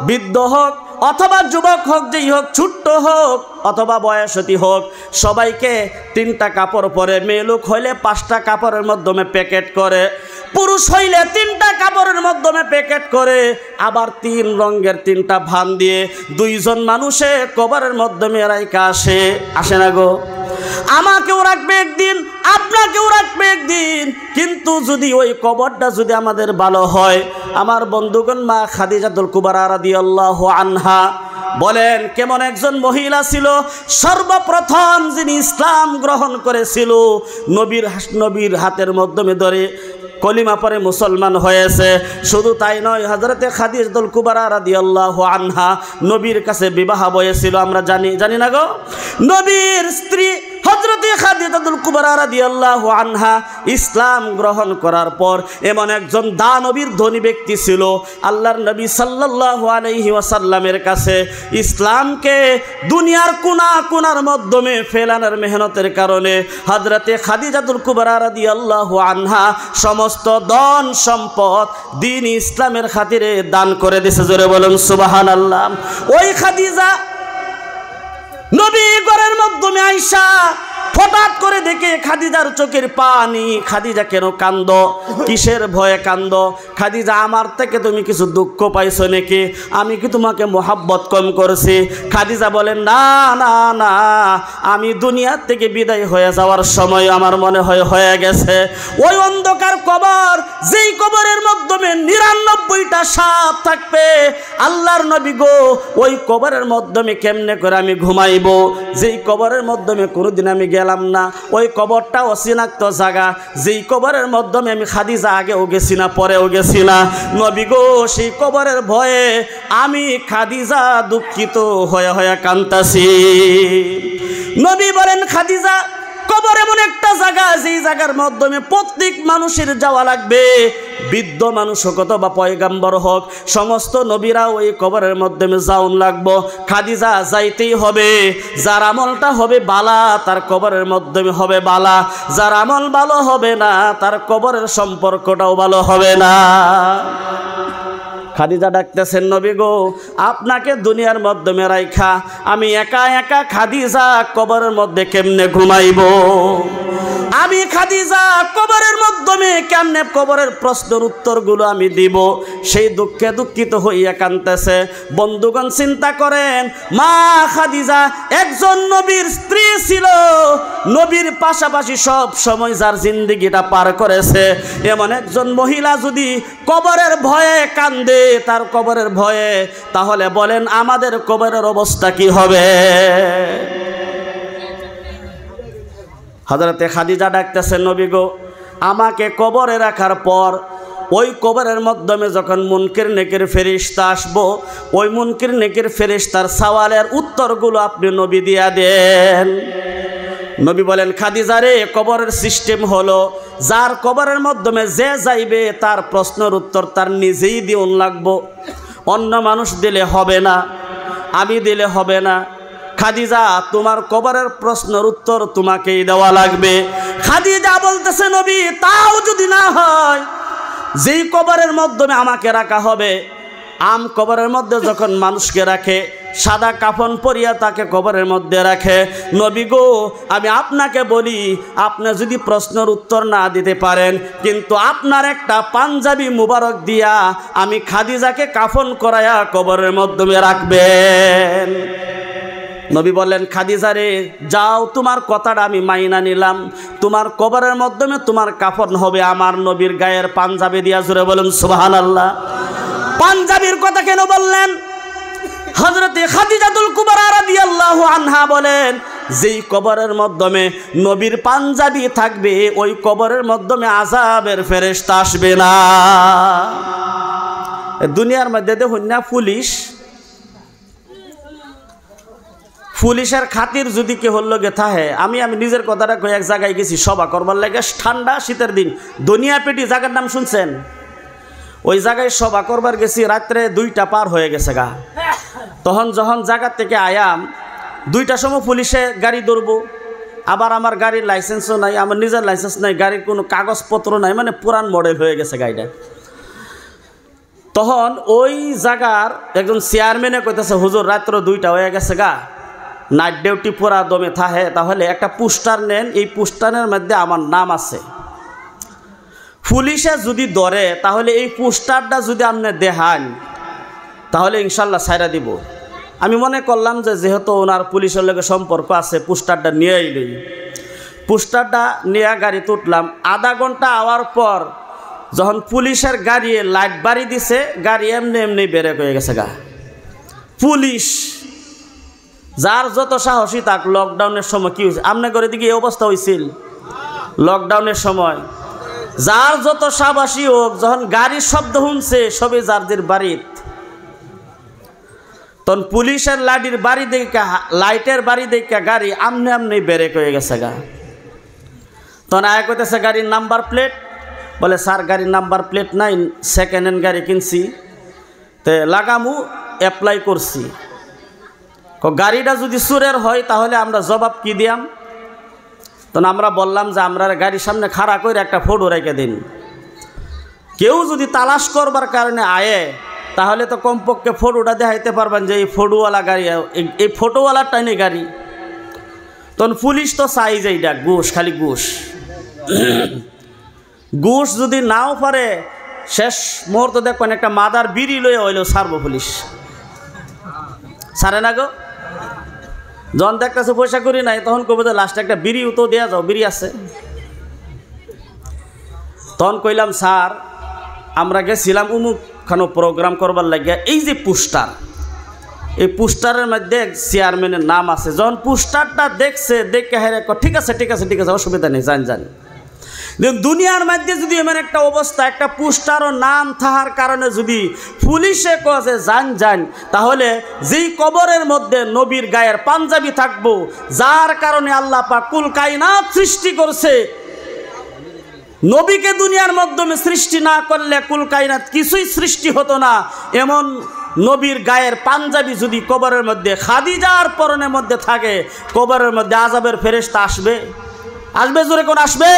বৃদ্ধ হোক, অথবা যুবক হোক, যেই হোক, ছোট্ট হোক অথবা বয়সী হোক, সবাইকে 3টা কাপড় পরে, মেয়ে লোক হইলে 5টা কাপড়ের মাধ্যমে প্যাকেট করে, পুরুষ হইলে 3টা কাপড়ের মাধ্যমে প্যাকেট করে, আবার 3 রঙের 3টা ভান দিয়ে 2জন মানুষে কবরের মাধ্যমে রাইকা আসে না গো। আমাকেও রাখবে একদিন, আপনাকেও রাখবে একদিন, কিন্তু যদি ওই কবরটা যদি আমাদের ভালো হয়, আমার বন্ধুগণ মা খাদিজাতুল কুবরা রাদিয়াল্লাহু আনহা বলেন কেমন একজন মহিলা ছিল, সর্বপ্রথম যিনি ইসলাম গ্রহণ করেছিল, নবীর হাতের মাধ্যমে ধরে কলিমা পরে মুসলমান হয়েছে। শুধু তাই নয়, হযরতে খাদিজাতুল কুবরা রাদিয়াল্লাহু আনহা নবীর কাছে বিবাহ বয়েছিল, আমরা জানি না গো। নবীর স্ত্রী হযরতে খাদিজাতুল কুবরা রাদিয়াল্লাহু আনহা ইসলাম গ্রহণ করার পর এমন একজন দানবীর ধনী ব্যক্তি ছিল, আল্লাহর নবী সাল্লাল্লাহু আলাইহি ওয়াসাল্লামের কাছে ইসলামকে দুনিয়ার কোনার মাধ্যমে ফেলানোর মেহনতের কারণে হযরতে খাদিজাতুল কুবরা রাদিয়াল্লাহু আনহা সমস্ত ধন সম্পদ দ্বীন ইসলামের খাতিরে দান করে দিয়েছে। জোরে বলুন সুবহানাল্লাহ। ওই খাদিজা নবী ঘরের মাধ্যমে আইসা হঠাৎ করে দেখে খাদিজার চোখের পানি। খাদিজা কেন কান্দ? কিসের ভয়ে কান্দ? খাদিজা আমার থেকে তুমি কিছু দুঃখ পাইছো নাকি? আমি কি তোমাকে মোহাব্বত কম করছি? খাদিজা বলেন না না না, আমি দুনিয়ার থেকে বিদায় হয়ে যাওয়ার সময় আমার মনে হয়ে গেছে ওই অন্ধকার কবর, যেই কবরের মাধ্যমে ৯৯টা সাপ থাকবে, আল্লাহর নবী গো ওই কবরের মাধ্যমে কেমনে করে আমি ঘুমাইব? যেই কবরের মাধ্যমে কোনোদিন আমি গেলাম না, ওই কবরটা অচিনাক্ত জায়গা, যেই কবরের মাধ্যমে আমি খাদিজা আগেও গেছি না পরেও গেছি না, নবী গো সেই কবরের ভয়ে আমি খাদিজা দুঃখিত হয়ে কান্তাছি। নবী বলেন খাদিজা, কবর এমন একটা জায়গা, যেই জায়গার মাধ্যমে প্রত্যেক মানুষের যাওয়া লাগবে, বৃদ্ধ মানুষ হোক অথবা পয়গাম্বর হোক, সমস্ত নবীরা ওই কবরের মাধ্যমে যাওন লাগবো। খাদিজা যাইতেই হবে। যার আমলটা হবে বালা তার কবরের মাধ্যমে হবে বালা, যার আমল ভালো হবে না তার কবরের সম্পর্কটাও ভালো হবে না। খাদিজা ডাকতেছেন, নবী গো, আপনাকে দুনিয়ার মাধ্যমে রাইখা আমি একা একা খাদিজা কবরের মধ্যে কেমনে ঘুমাইব? আমি খাদিজা কবরের মাধ্যমে কেমনে কবরের প্রশ্নের উত্তরগুলো আমি দিব? সেই দুঃখে দুঃখিত হইয়া কাঁদতেছে। বন্ধুগণ চিন্তা করেন, মা খাদিজা একজন নবীর স্ত্রী ছিল, নবীর পাশাপাশি সব সময় যার জিন্দেগিটা পার করেছে, এমন একজন মহিলা যদি কবরের ভয়ে কান্দে, তার কবরের ভয়ে, তাহলে বলেন আমাদের কবরের অবস্থা কি হবে? হযরতে খাদিজা ডাকতেছেন, নবী গো, আমাকে কবরে রাখার পর ওই কবরের মাধ্যমে যখন মুনকির নেকির ফেরেশতা আসবো, ওই মুনকির নেকির ফেরেশতার সওয়ালের উত্তরগুলো আপনি নবী দিয়া দেন। নবী বলেন, খাদিজা রে, কবরের সিস্টেম হলো যার কবরের মাধ্যমে যে যাইবে তার প্রশ্নের উত্তর তার নিজেই দিউন লাগবো, অন্য মানুষ দিলে হবে না, আমি দিলে হবে না। খাদিজা, তোমার কবরের প্রশ্নের উত্তর তোমাকেই দেওয়া লাগবে। খাদিজা বলতেছে, নবী, তাও যদি না হয়, যেই কবরের মাধ্যমে আমাকে রাখা হবে, আম কবরের মধ্যে যখন মানুষকে রাখে, সাদা কাফন পরিয়া তাকে কবরের মধ্যে রাখে, নবী গো, আমি আপনাকে বলি, আপনি যদি প্রশ্নের উত্তর না দিতে পারেন, কিন্তু আপনার একটা পাঞ্জাবি মুবারক দিয়া আমি খাদিজাকে কাফন করায়া কবরের মাধ্যমে রাখবেন। নবী বললেন, খাদিজা রে, যাও, তোমার কথাটা আমি মাইনা নিলাম, তোমার কবরের মাধ্যমে তোমার কাফন হবে আমার নবীর গায়ের পাঞ্জাবি দিয়া। জোরে বলেন সুবহানাল্লাহ। পাঞ্জাবির কথা কেন বললেন? হযরতে খাদিজাতুল কুবরা রাদিয়াল্লাহু আনহা বলেন, যেই কবরের মাধ্যমে নবীর পাঞ্জাবি থাকবে, ওই কবরের মাধ্যমে আযাবের ফেরেশতা আসবে না। দুনিয়ার মধ্যে দেখুন না, পুলিশের খাতির যদি কে হল গে থাহে, আমি নিজের কথাটা কই, এক জায়গায় গেছি সভা করবার লাগে, ঠান্ডা শীতের দিন, দুনিয়াপেটি জায়গার নাম শুনছেন? ওই জায়গায় সভা করবার গেছি, রাত্রে 2টা পার হয়ে গেছে গা। তখন যখন জায়গার থেকে আয়াম, 2টার সময় পুলিশে গাড়ি ধরবো, আবার আমার গাড়ির লাইসেন্সও নাই, আমার নিজের লাইসেন্স নাই, গাড়ির কোনো কাগজপত্র নাই, মানে পুরান মডেল হয়ে গেছে গাড়িটা। তখন ওই জায়গার একজন চেয়ারম্যানে কইতেছে, হুজুর, রাত্র 2টা হয়ে গেছে গা, নাইট ডিউটি পুরা দমে থাহে, তাহলে একটা পোস্টার নেন, এই পোস্টারের মধ্যে আমার নাম আছে, পুলিশে যদি ধরে তাহলে এই পোস্টারটা যদি আপনি দেখান তাহলে ইনশাল্লাহ ছাইরা দিব। আমি মনে করলাম যে যেহেতু ওনার পুলিশের লগে সম্পর্ক আছে, পোস্টারটা নিয়ে আইলই। পোস্টারটা নিয়ে গাড়িতে উঠলাম। আধা ঘন্টা আওয়ার পর যখন পুলিশের গাড়ি লাইট বাড়ি দিছে, গাড়ি এমনি এমনি বেড়ে হয়ে গেছে গা। পুলিশ যার যত সাহসী তাক। লকডাউনের সময় কি হয়েছে আপনার ঘরে দিকে এই অবস্থা হয়েছিল? লকডাউনের সময় যার যত সাহসী হোক, যখন গাড়ির শব্দ শুনছে সবে যারদের বাড়িত, তখন পুলিশের লাঠির বাড়ি দেখা, লাইটের বাড়ি দেখা গাড়ি আমনে আমনে বেরেক হয়ে গেছে গা। তখন আয় কইতেছে গাড়ির নাম্বার প্লেট, বলে স্যার গাড়ির নাম্বার প্লেট নাই, সেকেন্ড হ্যান্ড গাড়ি কিনছি, তো লাগামু অ্যাপ্লাই করছি। গাড়িটা যদি চোরের হয় তাহলে আমরা জবাব কি দিয়াম? তখন আমরা বললাম যে আমরা গাড়ির সামনে খাড়া করে একটা ফটো রেখে দিন, কেউ যদি তালাশ করবার কারণে আয়ে তাহলে তো কমপক্ষে ফটোটা দেখাইতে পারবেন যে এই ফটোওয়ালা গাড়ি, এই ফটোওয়ালার টাইনে গাড়ি। তখন পুলিশ তো চাই যে এইটা ঘুষ, খালি ঘুষ। ঘুষ যদি নাও পারে, শেষ মুহূর্ত দেখবেন একটা মাদার বিড়ি লয়ে হইলেও ছাড়বো পুলিশ, ছাড়ে না গো। যখন দেখতেছে পয়সা করি নাই, তখন কবে যে লাস্টে একটা বিড়িও তো দেওয়া যাও, বিড়ি আছে। তখন কইলাম স্যার আমরা গেছিলাম উমুক খানো প্রোগ্রাম করবার লাগিয়া, এই যে পোস্টার, এই পোস্টারের মধ্যে চেয়ারম্যানের নাম আছে। যখন পোস্টারটা দেখছে, দেখে হেরে ঠিক আছে ঠিক আছে ঠিক আছে, অসুবিধা নেই, জান। দুনিয়ার মধ্যে যদি এমন একটা অবস্থা, একটা পোস্টারও নাম থাকার কারণে যদি পুলিশে কয়ে যান, তাহলে যেই কবরের মধ্যে নবীর গায়ের পাঞ্জাবি থাকবো, যার কারণে আল্লাহ পাক কুল কায়নাত সৃষ্টি করছে, নবীকে দুনিয়ার মাধ্যমে সৃষ্টি না করলে কুল কায়নাত কিছুই সৃষ্টি হতো না। এমন নবীর গায়ের পাঞ্জাবি যদি কবরের মধ্যে খাদিজার পরনের মধ্যে থাকে, কবরের মধ্যে আযাবের ফেরেশতা আসবে? আসবে? জোরে কোন আসবে?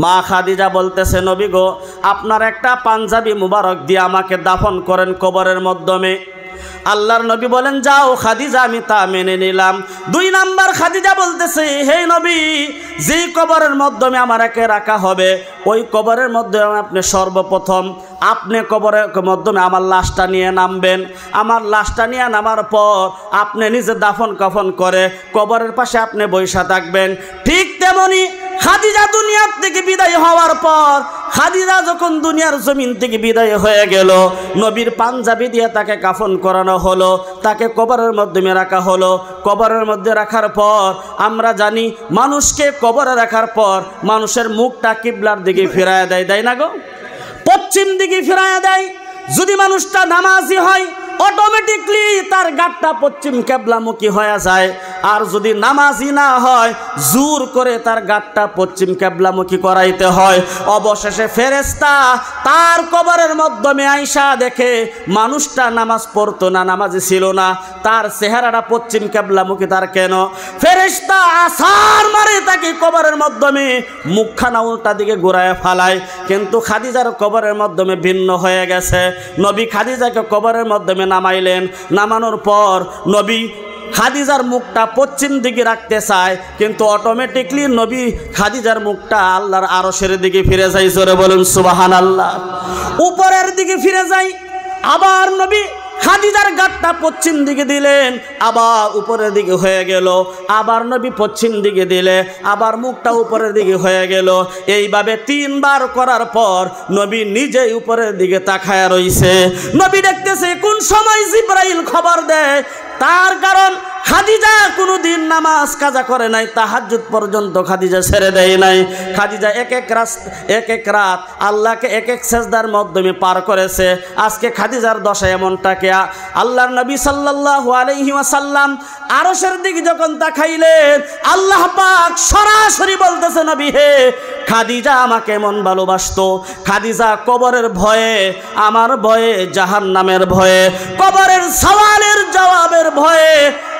মা খাদিজা বলতেছে, নবী গো, আপনার একটা পাঞ্জাবি মুবারক দিয়ে আমাকে দাফন করেন কবরের মাধ্যমে। আল্লাহর নবী বলেন, যাও খাদিজা, আমি তা মেনে নিলাম। 2 নাম্বার খাদিজা বলতেছে, হে নবী, যেই কবরের মাধ্যমে আমাকে রাখা হবে ওই কবরের মধ্যে আপনি সর্বপ্রথম আপনি কবরের মাধ্যমে আমার লাশটা নিয়ে নামবেন। আমার লাশটা নিয়ে নামার পর আপনি নিজে দাফন কাফন করে কবরের পাশে আপনি বৈশা থাকবেন। ঠিক তেমনি খাদিজা দুনিয়ার থেকে বিদায় হওয়ার পর, খাদিজা যখন দুনিয়ার জমিন থেকে বিদায় হয়ে গেল, নবীর পাঞ্জাবি দিয়ে তাকে কাফন করানো হলো, তাকে কবরের মাধ্যমে রাখা হলো। কবরের মধ্যে রাখার পর আমরা জানি মানুষকে কবরে রাখার পর মানুষের মুখটা কিবলার দিকে ফিরায় দেয়, দেয় না গো? পশ্চিম দিকে ফিরায় দেয়। যদি মানুষটা নামাজি হয় অটোমেটিকলি তার গাটটা পশ্চিম কেবলামুখী হয়ে যায়। আর যদি নামাজি না হয় জোর করে তার গাটটা পশ্চিম কেবলামুখী করাইতে হয়। অবশেষে ফেরেশতা তার কবরের মাধ্যমে আইসা দেখে মানুষটা নামাজ পড়তো না, নামাজি ছিল না, তার চেহারাটা পশ্চিম কেবলামুখী। তার কেন? ফেরেশতা আসার মারে তাকে কবরের মাধ্যমে মুখখানা উল্টা দিকে ঘুরায় ফালায়। কিন্তু খাদিজার কবরের মাধ্যমে ভিন্ন হয়ে গেছে। নবী খাদিজাকে কবরের মাধ্যমে নামাইলেন। নামানোর পর নবী খাদিজার মুখটা পশ্চিম দিকে রাখতে চায়, কিন্তু অটোমেটিকলি নবী খাদিজার মুখটা আল্লাহর আরশের দিকে ফিরে যায়। জোরে বলুন সুবহানাল্লাহ। উপরের দিকে ফিরে যায়। আবার নবী খাদিজার গাটটা পশ্চিম দিকে দিলেন, আবার উপরের দিকে হয়ে গেল। আবার নবী পশ্চিম দিকে দিলে আবার মুখটা উপরের দিকে হয়ে গেল। এইভাবে 3 বার করার পর নবী নিজেই উপরের দিকে তাকায়া রইছে। নবী দেখতেছে কোন সময় জিবরাইল খবর দেয়। তার কারণ খাদিজা কোনোদিন নামাজ কাজা করে নাই, তাহাজ্জুদ পর্যন্ত খাদিজা ছেড়ে দেয় নাই। খাদিজা এক এক রাত আল্লাহকে এক এক সেজদার মাধ্যমে পার করেছে। আজকে খাদিজার দশা এমনটাকে আল্লাহর নবী সাল্লাল্লাহু আলাইহি ওয়াসাল্লাম আরশের দিকে যখন তাকাইলেন, আল্লাহ পাক সরাসরি বলতেছে, নবী হে, খাদিজা আমাকে এমন ভালোবাসতো। খাদিজা কবরের ভয়ে, আমার ভয়ে, জাহান্নামের ভয়ে, কবরের সওয়ালের জবাবের ভয়ে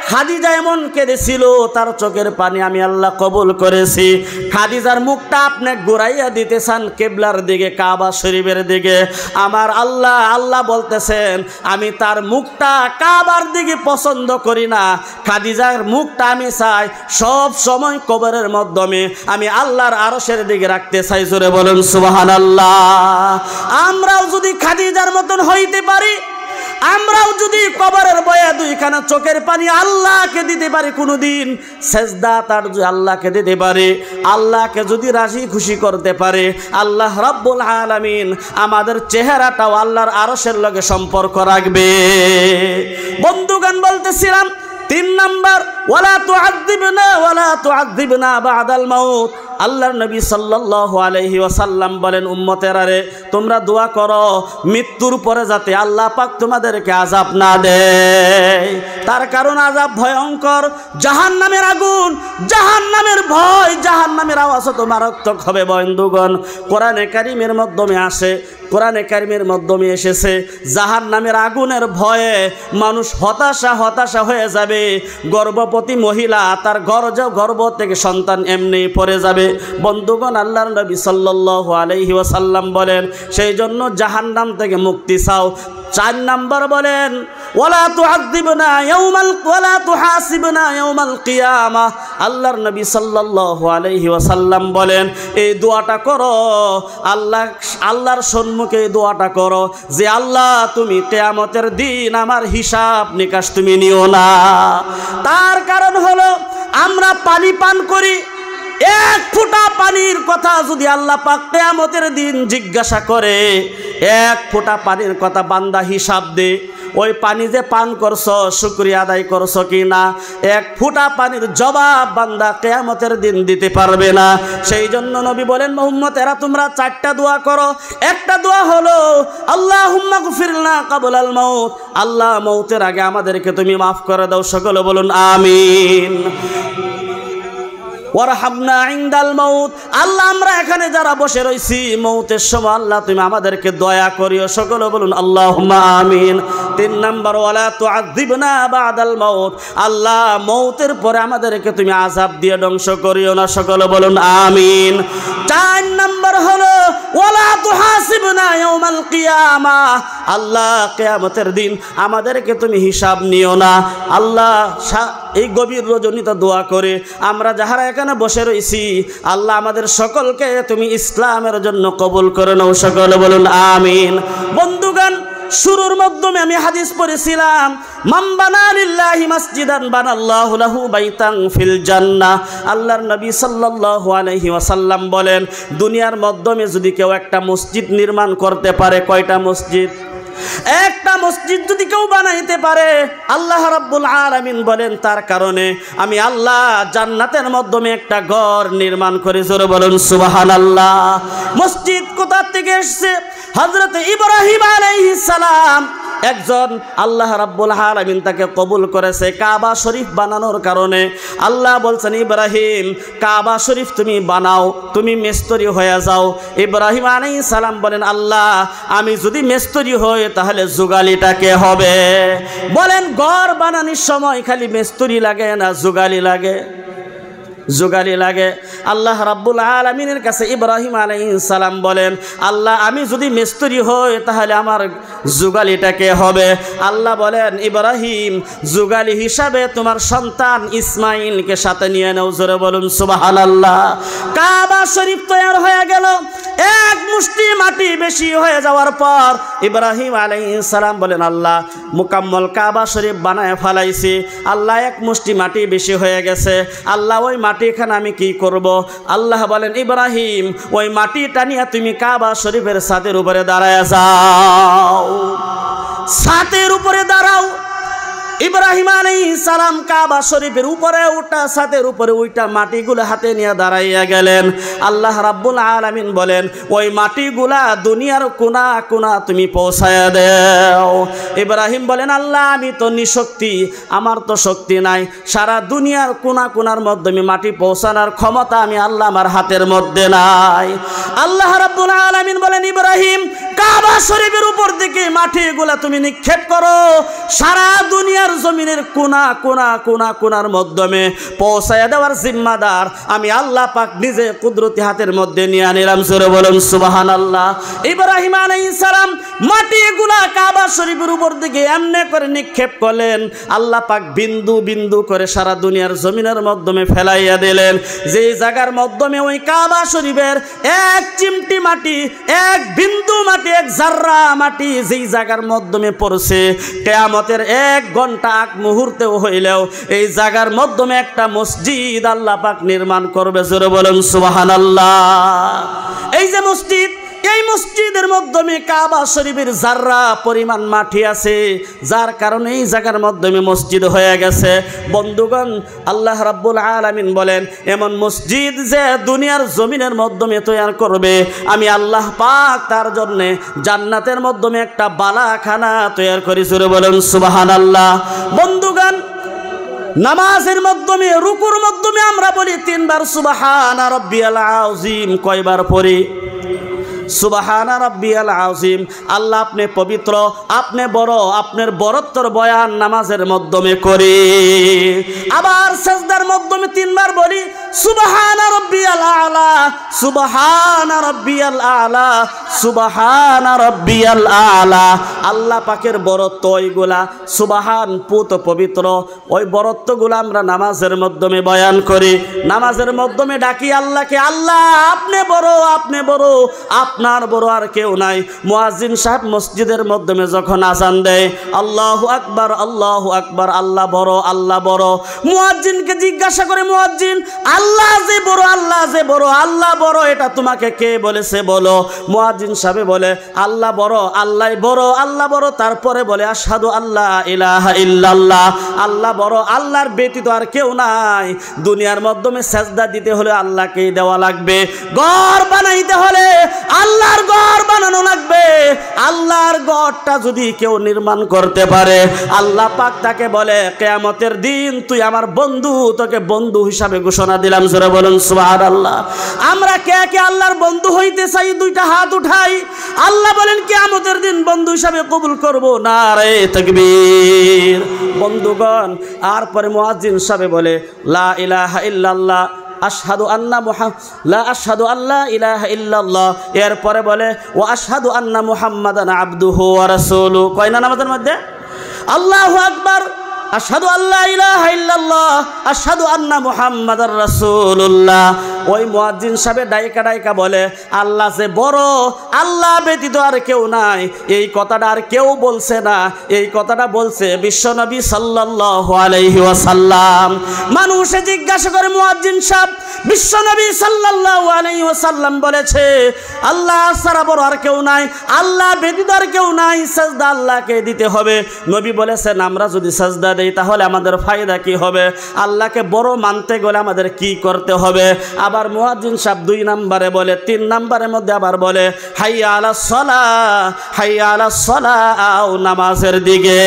খাদিজা এমন কেঁদেছিল, তার চোখের পানি আমি আল্লাহ কবুল করেছি। খাদিজার মুখটা আপনি ঘুরাইয়া দিতে চান কিবলার দিকে, কাবা শরীফের দিকে। আমার আল্লাহ বলতেছেন, আমি তার মুখটা কাবার দিকে পছন্দ করি না। খাদিজার মুখটা আমি চাই সব সময় কবরের মাধ্যমে আমি আল্লাহর আরশের দিকে রাখতে চাই। জোরে বলুন সুবহানাল্লাহ। আমরাও যদি খাদিজার মতন হইতে পারি, আমরাও যদি কবরের বয়া 2খানা চোখের পানি আল্লাহকে দিতে পারি, কোনোদিন সেজদা তার আল্লাহকে দিতে পারে, আল্লাহকে যদি রাজি খুশি করতে পারে, আল্লাহ রাব্বুল আলামিন আমাদের চেহারাটাও আল্লাহর আরশের লগে সম্পর্ক রাখবে। বন্ধুগণ, বলতেছিলাম 3 নাম্বার, ওয়ালা তুআযিবনা বা'দাল মাউত। আল্লাহর নবী সাল্লাল্লাহু আলাইহি ওয়াসাল্লাম বলেন, উম্মতেরা রে, তোমরা দোয়া করো মৃত্যুর পরে যাতে আল্লাহ পাক তোমাদেরকে আযাব না দেয়। তার কারণ আযাব ভয়ঙ্কর, জাহান্নামের আগুন, জাহান্নামের ভয়, জাহান্নামের আওয়াজ তো মারাত্মক হবে। বন্ধুগণ, কোরআনে কারীমের মাধ্যমে আসে, কোরআনে কারীমের মাধ্যমে এসেছে, জাহান্নামের আগুনের ভয়ে মানুষ হতাশা হয়ে যাবে। গর্ভবতী মহিলা তার গর্ভ থেকে সন্তান এমনি পড়ে যাবে। বন্ধুগণ, আল্লাহর নবী সাল্লাল্লাহু আলাইহি ওয়াসাল্লাম বলেন, সেই জন্য জাহান্নাম থেকে মুক্তি চাও। 4 নাম্বার বলেন, ওয়ালা তুহাসিবনা ইয়াউমাল কিয়ামাহ। আল্লাহর নবী সাল্লাল্লাহু আলাইহি ওয়াসাল্লাম বলেন, এই দোয়াটা করো, আল্লাহর সম্মুখে এই দোয়াটা করো যে আল্লাহ, তুমি কিয়ামতের দিন আমার হিসাব নিকাশ তুমি নিও না। তার কারণ হলো আমরা পানি পান করি, 1 ফোঁটা পানির কথা যদি আল্লাহ পাক কিয়ামতের দিন জিজ্ঞাসা করে, 1 ফোঁটা পানির কথা বান্দা হিসাব দে, ওই পানি যে পান করছো শুকরিয়া আদায় করছো কি না, 1 ফোঁটা পানির জবাব বান্দা কিয়ামতের দিন দিতে পারবে না। সেই জন্য নবী বলেন, উম্মতেরা তোমরা 4টা দোয়া করো। একটা দোয়া হলো আল্লাহুম্মা গফিরনা ক্বাবলাল মাউত, আল্লাহ মৌতের আগে আমাদেরকে তুমি মাফ করে দাও। সকলে বলুন আমিন। ওয়ারহামনা ইনদাল মাউত। আল্লাহ আমরা এখানে যারা বসে রইছি মৌতের সময় আল্লাহ তুমি আমাদেরকে দয়া করিও, সকলে বলুন আল্লাহুম্মা আমিন। 3 নাম্বার ওয়ালা তুআযিবনা বাদাল মাউত। আল্লাহ মৌতের পরে আমাদেরকে তুমি আযাব দিয়ে ধ্বংস করিও না, সকলে বলুন আমিন। 4 নাম্বার হলো ওয়ালা তুহাসিবনা ইয়াউমাল কিয়ামা। আল্লাহ কিয়ামতের দিন আমাদেরকে তুমি হিসাব নিও না। আল্লাহ এই গভীর রজনীতে দোয়া করে আমরা যারা এখানে বসে রয়েছি আল্লাহ আমাদের সকলকে তুমি ইসলামের জন্য কবুল করে নাও, সকলে বলুন আমিন। বন্ধুগণ, শুরুর মাধ্যমে আমি হাদিস পড়েছিলাম, মান বানা লিল্লাহি মাসজিদান বানাল্লাহু লাহু বাইতান ফিল জান্নাহ। আল্লাহর নবী সাল্লাল্লাহু আলাইহি ওয়াসাল্লাম বলেন, দুনিয়ার মাধ্যমে যদি কেউ একটা মসজিদ নির্মাণ করতে পারে, কয়টা মসজিদ? একটা মসজিদ যদি কেউ বানাইতে পারে, আল্লাহ রাব্বুল আলামিন বলেন তার কারণে আমি আল্লাহ জান্নাতের মাধ্যমে একটা ঘর নির্মাণ করে, জোরে বলুন সুবহানাল্লাহ। মসজিদ কোথা থেকে এসেছে? হযরত ইব্রাহিম আলাইহিস সালাম একজন আল্লাহ রাব্বুল আলামিন তাকে কবুল করেছে কাবা শরীফ বানানোর কারণে। আল্লাহ বলছেন, ইব্রাহিম কাবা শরীফ তুমি বানাও, তুমি মিস্ত্রি হয়ে যাও। ইব্রাহিম আলাইহিস সালাম বলেন, আল্লাহ আমি যদি মিস্ত্রি হই তাহলে যুগালিটা কে হবে? বলেন ঘর বানানোর সময় খালি মিস্ত্রি লাগে না যুগালি লাগে? যুগালি লাগে। আল্লাহ রাব্বুল আলামিনের কাছে ইব্রাহিম আলাইহিস সালাম বলেন, আল্লাহ আমি যদি মিস্ত্রি হই তাহলে আমার যুগালিটা কে হবে? আল্লাহ বলেন, ইব্রাহিম যুগালি হিসাবে তোমার সন্তান ইসমাইলকে সাথে নিয়ে নাও, জোরে বলুন সুবহানাল্লাহ। কাবা শরীফ তৈরি হয়ে গেল। এক মুষ্টি মাটি বেশি হয়ে যাওয়ার পর ইব্রাহিম আলাইহিস সালাম বলেন, আল্লাহ মুকাম্মল কাবা শরীফ বানায় ফেলাইছি, আল্লাহ এক মুষ্টি মাটি বেশি হয়ে গেছে, আল্লাহ ওই মাটিখানে আমি কি করব? আল্লাহ বলেন, ইব্রাহিম ওই মাটিটা নিয়ে তুমি কাবা শরীফের ছাদের উপরে দাঁড়ায় যাও, ছাদের উপরে দাঁড়াও। ইব্রাহিম আলাইহিস সালাম কাবা শরীফের উপরে উঠা, ছাদের উপরে উঠা মাটিগুলো হাতে নিয়ে দাঁড়াইয়া গেলেন। আল্লাহ রাব্বুল আলামিন বলেন, ওই মাটিগুলা দুনিয়ার কোনা কোনা তুমি পৌঁছায়া দাও। ইব্রাহিম বলেন, আল্লাহ আমি তো নিশক্তি, আমার তো শক্তি নাই, সারা দুনিয়ার কোনা কোনার মাধ্যমে মাটি পৌঁছানোর ক্ষমতা আমি আল্লাহ আমার হাতের মধ্যে নাই। আল্লাহ রাব্বুল আলামিন বলেন, ইব্রাহিম কাবা শরীফের উপর থেকে মাটিগুলা তুমি নিক্ষেপ করো, সারা দুনিয়া জমিনের কোনা কোনা কোনা কোনার মাধ্যমে পৌঁছায় দেওয়ার জিম্মাদার আমি আল্লাহ পাক নিজে কুদরতি হাতের মধ্যে নিয়ে নিলাম, জোরে বলুন সুবহানাল্লাহ। ইব্রাহিম আলাইহিস সালাম মাটিগুলা কাবা শরীফের উপর দিকে এমনি করে নিক্ষেপ করলেন, আল্লাহ পাক বিন্দু বিন্দু করে সারা দুনিয়ার জমিনের মাধ্যমে ফেলাইয়া দিলেন। যেই জায়গার মাধ্যমে ওই কাবা শরীফের এক চিমটি মাটি, এক বিন্দু মাটি, এক জাররা মাটি যেই জায়গার মাধ্যমে পড়ছে, কিয়ামতের 1 ঘন্টা আগ মুহূর্তেও হইলেও এই জায়গার মাধ্যমে একটা মসজিদ আল্লাহ পাক নির্মাণ করবে, জোরে বলুন সুবহানাল্লাহ। এই যে মসজিদ, এই মসজিদের মাধ্যমে কাবা শরীফের জাররা পরিমাণ মাটি আছে, যার কারণে এই জায়গার মাধ্যমে মসজিদ হয়ে গেছে। বন্ধুগণ, আল্লাহ রাব্বুল আলামিন বলেন, এমন মসজিদ যে দুনিয়ার জমিনের মাধ্যমে তৈরি করবে আমি আল্লাহ পাক তার জন্য জান্নাতের মাধ্যমে একটা বালাখানা তৈরি করি, জোরে বলুন সুবহানাল্লাহ। বন্ধুগণ, নামাজের মাধ্যমে রুকুর মাধ্যমে আমরা বলি 3 বার সুবহানা রাব্বিয়াল আযীম। কয়বার পড়ি? সুবহানা রাব্বিয়াল আযীম। আল্লাহ আপনি পবিত্র, আপনি বড়, আপনার বড়ত্বর বয়ান নামাজের মাধ্যমে করি। আবার সিজদার মাধ্যমে 3 বার বলি সুবহানা রাব্বিয়াল আলা, সুবহানা রাব্বিয়াল আলা, সুবহানা রাব্বিয়াল আলা। আল্লাহ পাকের বড়ত্ব ওইগুলা সুবহান পুত পবিত্র, ওই বড়ত্বগুলো আমরা নামাজের মাধ্যমে বয়ান করি, নামাজের মাধ্যমে ডাকি আল্লাহকে, আল্লাহ আপনি বড়, আপনি বড়, আপনার বড় আর কেউ নাই। মুয়াজ্জিন সাহেব মসজিদের মাধ্যমে যখন আযান দেয় আল্লাহু আকবার, আল্লাহু আকবার, আল্লাহ বড়, আল্লাহ বড়। মুয়াজ্জিনকে জিজ্ঞাসা করে, মুয়াজ্জিন আল্লাহ যে বড়, আল্লাহ যে বড়, আল্লাহ বড় এটা তোমাকে কে বলেছে বলো? মুয়াজ্জিন সাহেব বলে, আল্লাহ বড়, আল্লাহ বড়, আল্লাহ বড়। তারপরে বলে, আশহাদু আল্লা ইলাহা ইল্লাল্লাহ, আল্লাহ বড়, আল্লাহর ব্যতীত আর কেউ নাই। দুনিয়ার মাধ্যমে সেজদা দিতে হলে আল্লাহকেই দেওয়া লাগবে, ঘর বানাইতে হলে আল্লাহর ঘর বানানো লাগবে। আল্লাহর ঘরটা যদি কেউ নির্মাণ করতে পারে, আল্লাহ পাক তাকে বলে কিয়ামতের দিন তুই আমার বন্ধু, তোকে বন্ধু হিসাবে ঘোষণা দিলাম। জোরে বলুন সুবহানাল্লাহ। আমরা কে কে আল্লাহর বন্ধু হইতে চাই? দুইটা হাত উঠাই। আল্লাহ বলেন কিয়ামতের দিন বন্ধু হিসাবে কবুল করব। নারে তাকবীর। বন্ধুগণ, আর পরে মুয়াজ্জিন সাহেব বলে লা ইলাহা ইল্লাল্লাহ আশহাদু আন্না লা আশহাদু আল্লা ইলাহা ইল্লাল্লাহ। এরপরে বলে ওয়া আশহাদু আন্না মুহাম্মাদান আবদুহু ওয়া রাসূলুহু। কয় না নামাজের মধ্যে? আল্লাহু আকবার, আশহাদু আল্লা ইলাহা ইল্লাল্লাহ, আশহাদু আন্না মুহাম্মাদার রাসূলুল্লাহ। ওই মুয়াজ্জিন সাহেব ডাইকা ডাইকা বলে আল্লাহ যে বড়, আল্লাহ ব্যতীত আর কেউ নাই। এই কথাটা আর কেউ বলছে না, এই কথাটা বলছে বিশ্বনবী সাল্লাল্লাহু আলাইহি ওয়াসাল্লাম। মানুষে জিজ্ঞাসা করে মুয়াজ্জিন সাহেব, বিশ্বনবী সাল্লাল্লাহু আলাইহি ওয়াসাল্লাম বলেছে আল্লাহ ছাড়া বড় আর কেউ নাই, আল্লাহ ব্যতীত আর কেউ নাই, সাজদা আল্লাহকে দিতে হবে। নবী বলেছেন আমরা যদি সাজদা দেই তাহলে আমাদের ফায়দা কি হবে? আল্লাহকে বড় মানতে গেলে আমাদের কি করতে হবে? আবার মুয়াজ্জিন সাহেব 2 নম্বরে বলে, 3 নম্বরের মধ্যে আবার বলে হাইয়া আলাস সালাহ, হাইয়া আলাস সালাহ, আও নামাজের দিকে,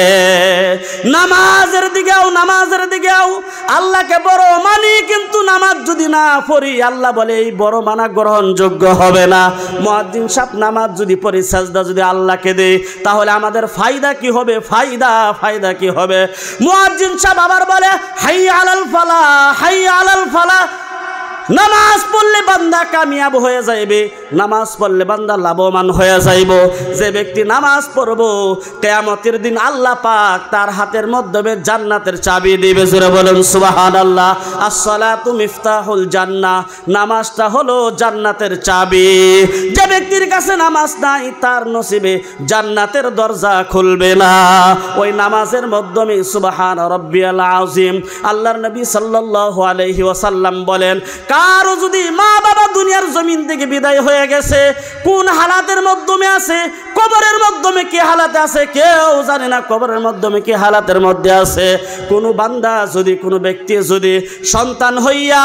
নামাজের দিকে আও, নামাজের দিকে আও। আল্লাহকে বড় মানি কিন্তু নামাজ যদি না পড়ি, আল্লাহ বলে এই বড় মানা গ্রহণযোগ্য হবে না। মুয়াজ্জিন সাহেব নামাজ যদি পড়ি, সাজদা যদি আল্লাহকে দেই, তাহলে আমাদের ফায়দা কি হবে? ফায়দা কি হবে? মুয়াজ্জিন সাহেব আবার বলে হাইয়া আলাল ফালাহ, হাইয়া আলাল ফালাহ। নামাজ পড়লে বান্দা কামিয়াব হয়ে যাইবে, নামাজ পড়লে বান্দা লাভবান হয়ে যাইব। যে ব্যক্তি নামাজ পড়ব, কিয়ামতের দিন আল্লাহ পাক তার হাতের মাধ্যমে জান্নাতের চাবি দিবে। জোরে বলুন সুবহানাল্লাহ। আসসালাতু মিফতাহুল জান্নাহ, নামাজটা হলো জান্নাতের চাবি। যে ব্যক্তির কাছে নামাজ নাই তার নসিবে জান্নাতের দরজা খুলবে না। ওই নামাজের মাধ্যমে সুবহান রাব্বিয়াল আযীম। আল্লাহর নবী সাল্লাল্লাহু আলাইহি ওয়াসাল্লাম বলেন কারো যদি মা বাবা দুনিয়ার জমিন থেকে বিদায় হয়ে গেছে, কোন হালাতের মাধ্যমে আছে, কবরের মাধ্যমে কি হালাতে আছে কেউ জানে না, কবরের মাধ্যমে কি হালাতের মধ্যে আছে। কোনো বান্দা যদি, কোনো ব্যক্তি যদি সন্তান হইয়া,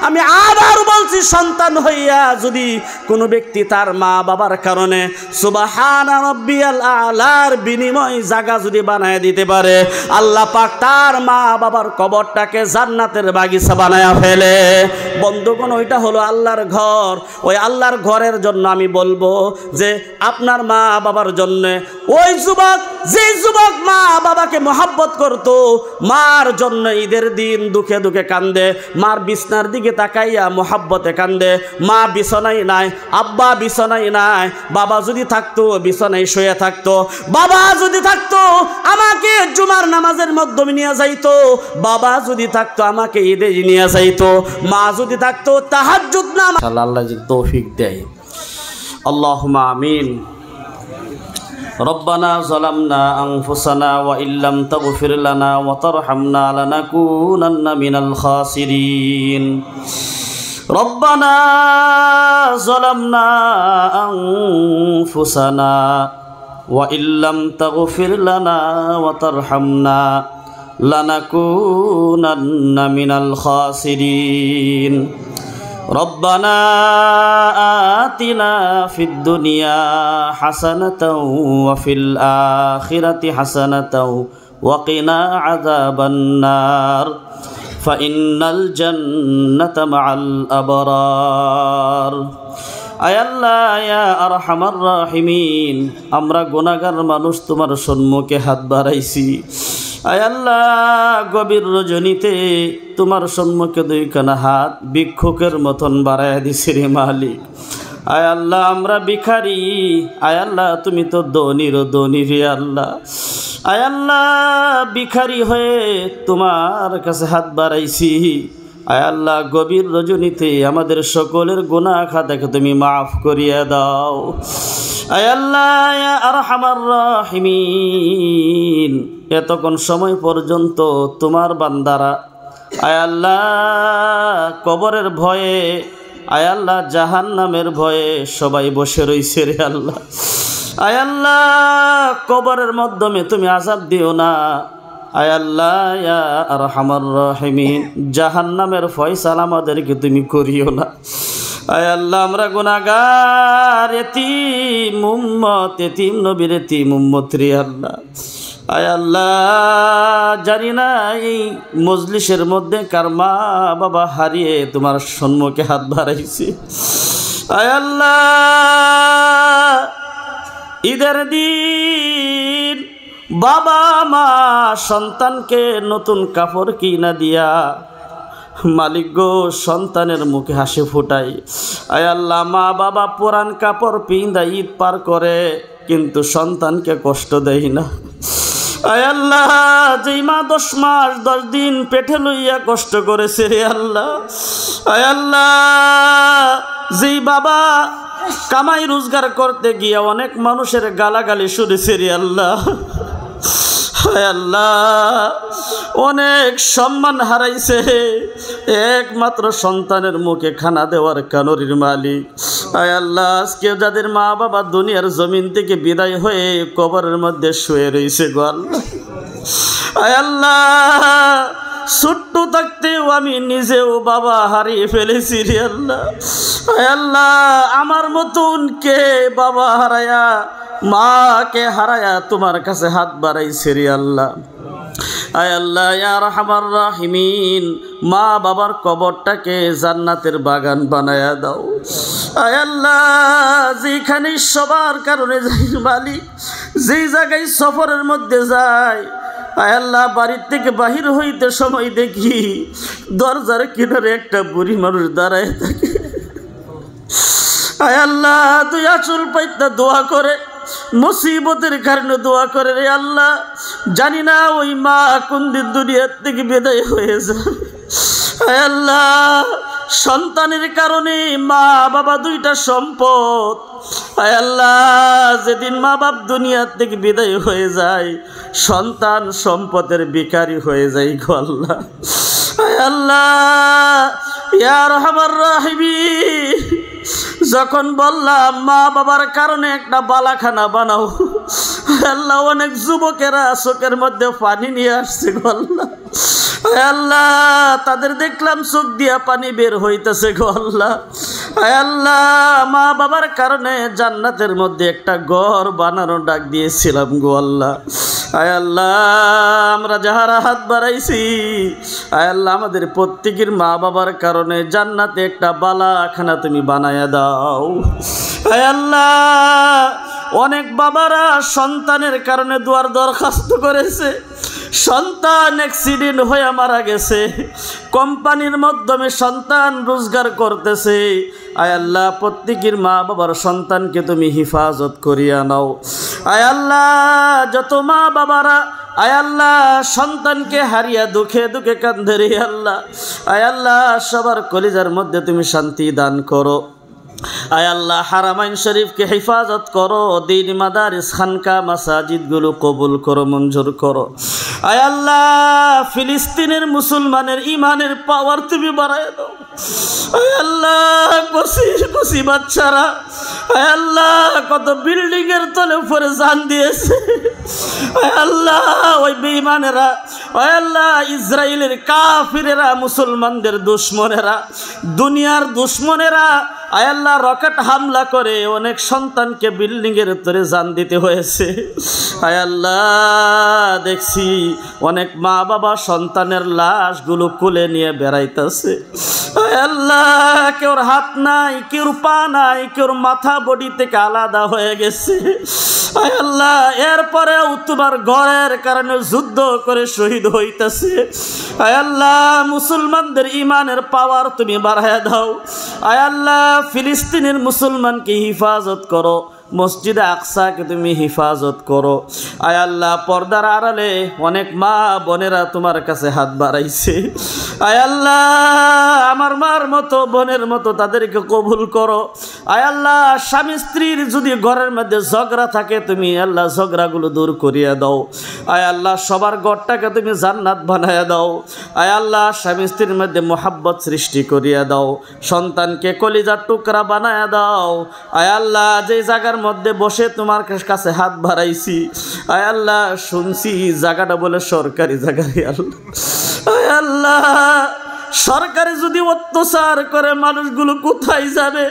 আমি আবার বলছি সন্তান হইয়া যদি কোনো ব্যক্তি তার মা বাবার কারণে সুবহান রাব্বিয়াল আলার বিনিময় জায়গা যদি বানায় দিতে পারে, আল্লাহ পাক তার মা বাবার কবরটাকে জান্নাতের বাগিচা বানায়া ফেলে। বন্ধুগণ, ওইটা হলো আল্লাহর ঘর। ওই আল্লাহর ঘরের জন্য আমি বলবো যে আপনার মা বাবার জন্য, ওই যুবক যে যুবক মা বাবাকে মহব্বত করতো, মার জন্য ঈদের দিন দুঃখে দুঃখে কান্দে, মার বিছনার দিকে তাকাইয়া মহব্বতে কান্দে। মা বিছানায় নাই, আব্বা বিছানায় নাই, বাবা যদি থাকতো বিছানায় শুয়ে থাকতো, বাবা যদি থাকতো আমাকে জুমার নামাজের মাধ্যমে নিয়ে যাইতো, বাবা যদি থাকতো আমাকে ঈদে নিয়ে যাইতো, মা যদি থাকতো তাহাজ্জুদ নামাজ। আল্লাহ যদি তৌফিক দেয়, আল্লাহুম্মা আমিন। রব্বানা যালামনা আনফুসানা ওয়া ইল্লাম তাগফির লানা ওয়া তারহামনা লানাকুনান্না মিনাল খাসিরিন। রব্বানা যালামনা আনফুসানা ওয়া ইল্লাম তাগফির লানা ওয়া তারহামনা লানাকুনান্না মিনাল খাসিরিন। রব্বানা আতিনা ফিদ দুনিয়া হাসানাতাও ওয়া ফিল আখিরাতি হাসানাতাও ওয়া কিনা আযাবান নার ফাইন্নাল জান্নাতা মাআল আবরার। আয় আল্লাহ, ইয়া আরহামার রাহিমিন, আমরা গুনাহগার মানুষ তোমার সম্মুখে হাত বাড়াইছি। আয় আল্লাহ, গভীর রজনীতে তোমার সম্মুখে 2খানা হাত ভিক্ষুকের মতন বাড়াইয়া দিছি রে মালিক। আয় আল্লাহ, আমরা ভিখারি। আয় আল্লাহ, তুমি তো ধনীরও ধনী রে আল্লাহ। আয় আল্লাহ, ভিখারি হয়ে তোমার কাছে হাত বাড়াইছি। আয় আল্লাহ, গভীর রজনীতে আমাদের সকলের গুনাহ খাতাকে তুমি মাফ করিয়া দাও। আয় আল্লাহ, ইয়া আরহামার রাহিমিন, এতক্ষণ সময় পর্যন্ত তোমার বান্দারা আয় আল্লাহ কবরের ভয়ে, আয় আল্লাহ জাহান্নামের ভয়ে সবাই বসে রইছে রে আল্লাহ। আয় আল্লাহ, কবরের মাধ্যমে তুমি আযাব দিও না। আয় আল্লাহ, ইয়া আরহামার রাহিমিন, জাহান্নামের ফয়সালা আমাদেরকে তুমি করিও না। আয় আল্লাহ আমরা গুনাহগার এতিম উম্মত, এতিম নবীর এতিম উম্মত রে আল্লাহ। আয় আল্লাহ জানি না এই মজলিসের মধ্যে কার মা বাবা হারিয়ে তোমার সম্মুখে হাত বাড়াইছে। আয় আল্লাহ ঈদের দিন বাবা মা সন্তানকে নতুন কাপড় কিনা দিয়া মালিক গো সন্তানের মুখে হাসি ফুটাই। আয় আল্লাহ মা বাবা পুরান কাপড় পিন্দা ঈদ পার করে কিন্তু সন্তানকে কষ্ট দেয় না। আয় আল্লাহ যেই মা 10 মাস 10 দিন পেটে লইয়া কষ্ট করেছে রে আল্লাহ। আয় আল্লাহ যেই বাবা কামাই রোজগার করতে গিয়া অনেক মানুষের গালাগালি শুনেছে রে আল্লাহ। আয় আল্লাহ অনেক সম্মান হারাইছে একমাত্র সন্তানের মুখে খানা দেওয়ার কানরির মালিক। আয় আল্লাহ আজকে যাদের মা বাবা দুনিয়ার জমিন থেকে বিদায় হয়ে কবরের মধ্যে শুয়ে রয়েছে গো আল্লাহ। আয় আল্লাহ ছোট্ট থাকতেও আমি নিজেও বাবা হারিয়ে ফেলেছি রে আল্লাহ। আয় আল্লাহ আমার মতন কে বাবা হারায়া মাকে হারায়া তোমার কাছে হাত বাড়াইছে রে আল্লাহ। আয় আল্লাহ ইয়া রাহমার রাহিমিন মা বাবার কবরটাকে জান্নাতের বাগান বানায়া দাও। আয় আল্লাহ যেখানে সবার কারণে যাই মালিক, যেই জায়গায় সফরের মধ্যে যায় আয় আল্লাহ বাড়ির থেকে বাহির হইতে সময় দেখি দরজার কিনারে একটা বুড়ি মানুষ দাঁড়ায় থাকে। আয় আল্লাহ তুই আঁচল পাইতা দোয়া করে, মুসিবতের কারণে দোয়া করে রে আল্লাহ। জানি না ওই মা কোন দিন দুনিয়ার থেকে বিদায় হয়ে যায়। আয় আল্লাহ সন্তানের কারণে মা বাবা দুইটা সম্পদ। আয় আল্লাহ যেদিন মা বাপ দুনিয়ার থেকে বিদায় হয়ে যায় সন্তান সম্পদের ভিখারি হয়ে যায় গো আল্লাহ। আয় আল্লাহ ইয়া রাহমার রাহিমিন যখন বললাম মা বাবার কারণে একটা বালাখানা বানাও আল্লাহ অনেক যুবকেরা চোখের মধ্যে পানি নিয়ে আসছে গো আল্লাহ। আয় আল্লাহ তাদের দেখলাম চোখ দিয়া পানি বের হইতেছে গো আল্লাহ। আয় আল্লাহ মা বাবার কারণে জান্নাতের মধ্যে একটা ঘর বানানো ডাক দিয়েছিলাম গো আল্লাহ। আয় আল্লাহ আমরা যাহারা হাত বাড়াইছি আয় আল্লাহ আমাদের প্রত্যেকের মা বাবার কারণে জান্নাতে একটা বালাখানা তুমি বানায়া দাও। আয় আল্লাহ অনেক বাবারা সন্তানের কারণে দুয়ার দরখাস্ত করেছে, সন্তান অ্যাক্সিডেন্ট হয়ে মারা গেছে, কোম্পানির মাধ্যমে সন্তান রোজগার করতেছে। আয় আল্লাহ প্রত্যেকের মা বাবার সন্তানকে তুমি হিফাজত করিয়া নাও। আয় আল্লাহ যত মা বাবারা আয় আল্লাহ সন্তানকে হারিয়া দুঃখে দুঃখে কান্দে রে আল্লাহ, আয় আল্লাহ সবার কলিজার মধ্যে তুমি শান্তি দান করো। আয় আল্লাহ হারামাইন শরীফকে হেফাজত করো, দিন মাদারিস খানকা মাসাজিদগুলো কবুল করো, মঞ্জুর করো। আয় আল্লাহ ফিলিস্তিনের মুসলমানের ইমানের পাওয়ার তুমি বাড়ায় দাও। আয় আল্লাহ কচি বাচ্চারা আয় আল্লাহ কত বিল্ডিং এর তলে উপরে জান দিয়েছে। আয় আল্লাহ ওই বেঈমানেরা আয় আল্লাহ ইসরায়েলের কাফিরেরা মুসলমানদের দুশমনেরা দুনিয়ার দুশমনেরা আয় আল্লাহ রকেট হামলা করে অনেক সন্তানকে বিল্ডিং এর তলে জান দিতে হয়েছে। আয় আল্লাহ দেখছি অনেক মা বাবা সন্তানের লাশগুলো কোলে নিয়ে বেড়াইতেছে। আয় আল্লাহ কেউর হাত নাই, কেউর পা নাই, কেউর মাথা বডি থেকে আলাদা হয়ে গেছে। আয় আল্লাহ এরপরেও তোমার ঘরের কারণে যুদ্ধ করে শহীদ হইতেছে। আয় আল্লাহ মুসলমানদের ইমানের পাওয়ার তুমি বাড়ায় দাও। আয় আল্লাহ ফিলিস্তিনের মুসলমানকে হিফাজত করো, মসজিদে আকসাকে তুমি হিফাজত করো। আয় আল্লাহ পর্দার আড়ালে অনেক মা বোনেরা তোমার কাছে হাত বাড়াইছে। আয় আল্লাহ আমার মার মতো বোনের মতো তাদেরকে কবুল করো। আয় আল্লাহ স্বামী স্ত্রীর যদি ঘরের মধ্যে ঝগড়া থাকে তুমি আল্লাহ ঝগড়াগুলো দূর করিয়া দাও। আয় আল্লাহ সবার ঘরটাকে তুমি জান্নাত বানায়া দাও। আয় আল্লাহ স্বামী স্ত্রীর মধ্যে মোহাব্বত সৃষ্টি করিয়া দাও, সন্তানকে কলিজার টুকরা বানায়া দাও। আয় আল্লাহ যে জায়গার মধ্যে বসে তোমার কাছে হাত বাড়াইছি আয় আল্লাহ শুনছি জায়গাটা বলে সরকারি জায়গা। আয় আল্লাহ সরকারে যদি অত্যাচার করে মানুষগুলো কোথায় যাবে?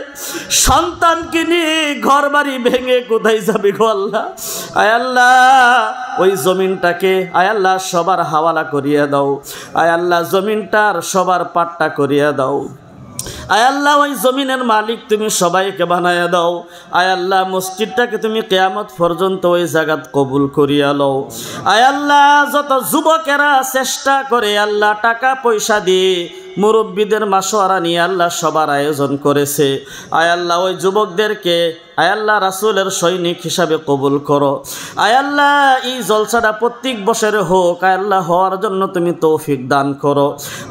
সন্তানকে নিয়ে ঘর বাড়ি ভেঙে কোথায় যাবে গো আল্লাহ? আয় আল্লাহ ওই জমিনটাকে আয় আল্লাহ সবার হাওয়ালা করিয়া দাও। আয় আল্লাহ জমিনটার সবার পাট্টা করিয়া দাও। আয় আল্লাহ ওই জমিনের মালিক তুমি সবাইকে বানায়া দাও। আয় আল্লাহ মসজিদটাকে তুমি কিয়ামত পর্যন্ত ওই জায়গাত কবুল করিয়া লও। আয় আল্লাহ যত যুবকেরা চেষ্টা করে আল্লাহ টাকা পয়সা দিয়ে মুরব্বীদের মাশওয়ারা নিয়ে আল্লাহ সবার আয়োজন করেছে, আয় আল্লাহ ওই যুবকদেরকে আয় আল্লাহ রাসূলের সৈনিক হিসাবে কবুল করো। আয় আল্লাহ এই জলসাটা প্রত্যেক বছরে হোক, আয় আল্লাহ হওয়ার জন্য তুমি তৌফিক দান করো।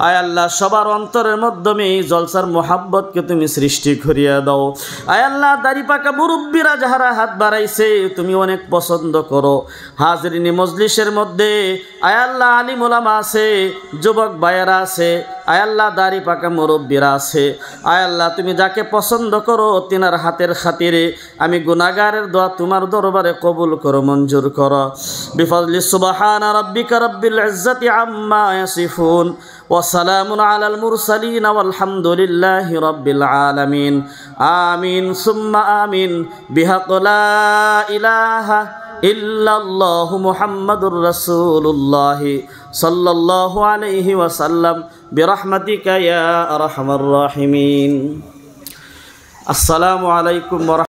আয় আল্লাহ সবার অন্তরের মাধ্যমে এই জলসার মোহাব্বতকে তুমি সৃষ্টি করিয়া দাও। আয় আল্লাহ দাড়ি পাকা মুরব্বীরা যাহারা হাত বাড়াইছে তুমি অনেক পছন্দ করো। হাজরিনী মজলিসের মধ্যে আয় আল্লাহ আলিম ওলামা আছে, যুবক ভাইয়েরা আছে, আয় আল্লাহ দাড়ি পাকা মুরব্বীরা আছে। আয় আল্লাহ তুমি যাকে পছন্দ করো তিনার হাতের খাতিরে আমি গুনাহগারের দোয়া তোমার দরবারে কবুল করো, মঞ্জুর করো। বিফজলি সুবহানা রাব্বিকা রাব্বিল ইজ্জাতি আম্মা ইয়াসিফুন ওয়া সালামুন আলাল মুরসালিন ওয়ালহামদুলিল্লাহি রাব্বিল আলামিন। আমিন সুম্মা আমিন। বিহাক লা ইলাহা ইল্লাল্লাহু মুহাম্মাদুর রাসূলুল্লাহ সাল্লাল্লাহু আলাইহি ওয়াসাল্লাম বিরহমাতিকা ইয়া আরহামার রাহিমিন। আসসালামু আলাইকুম ওয়া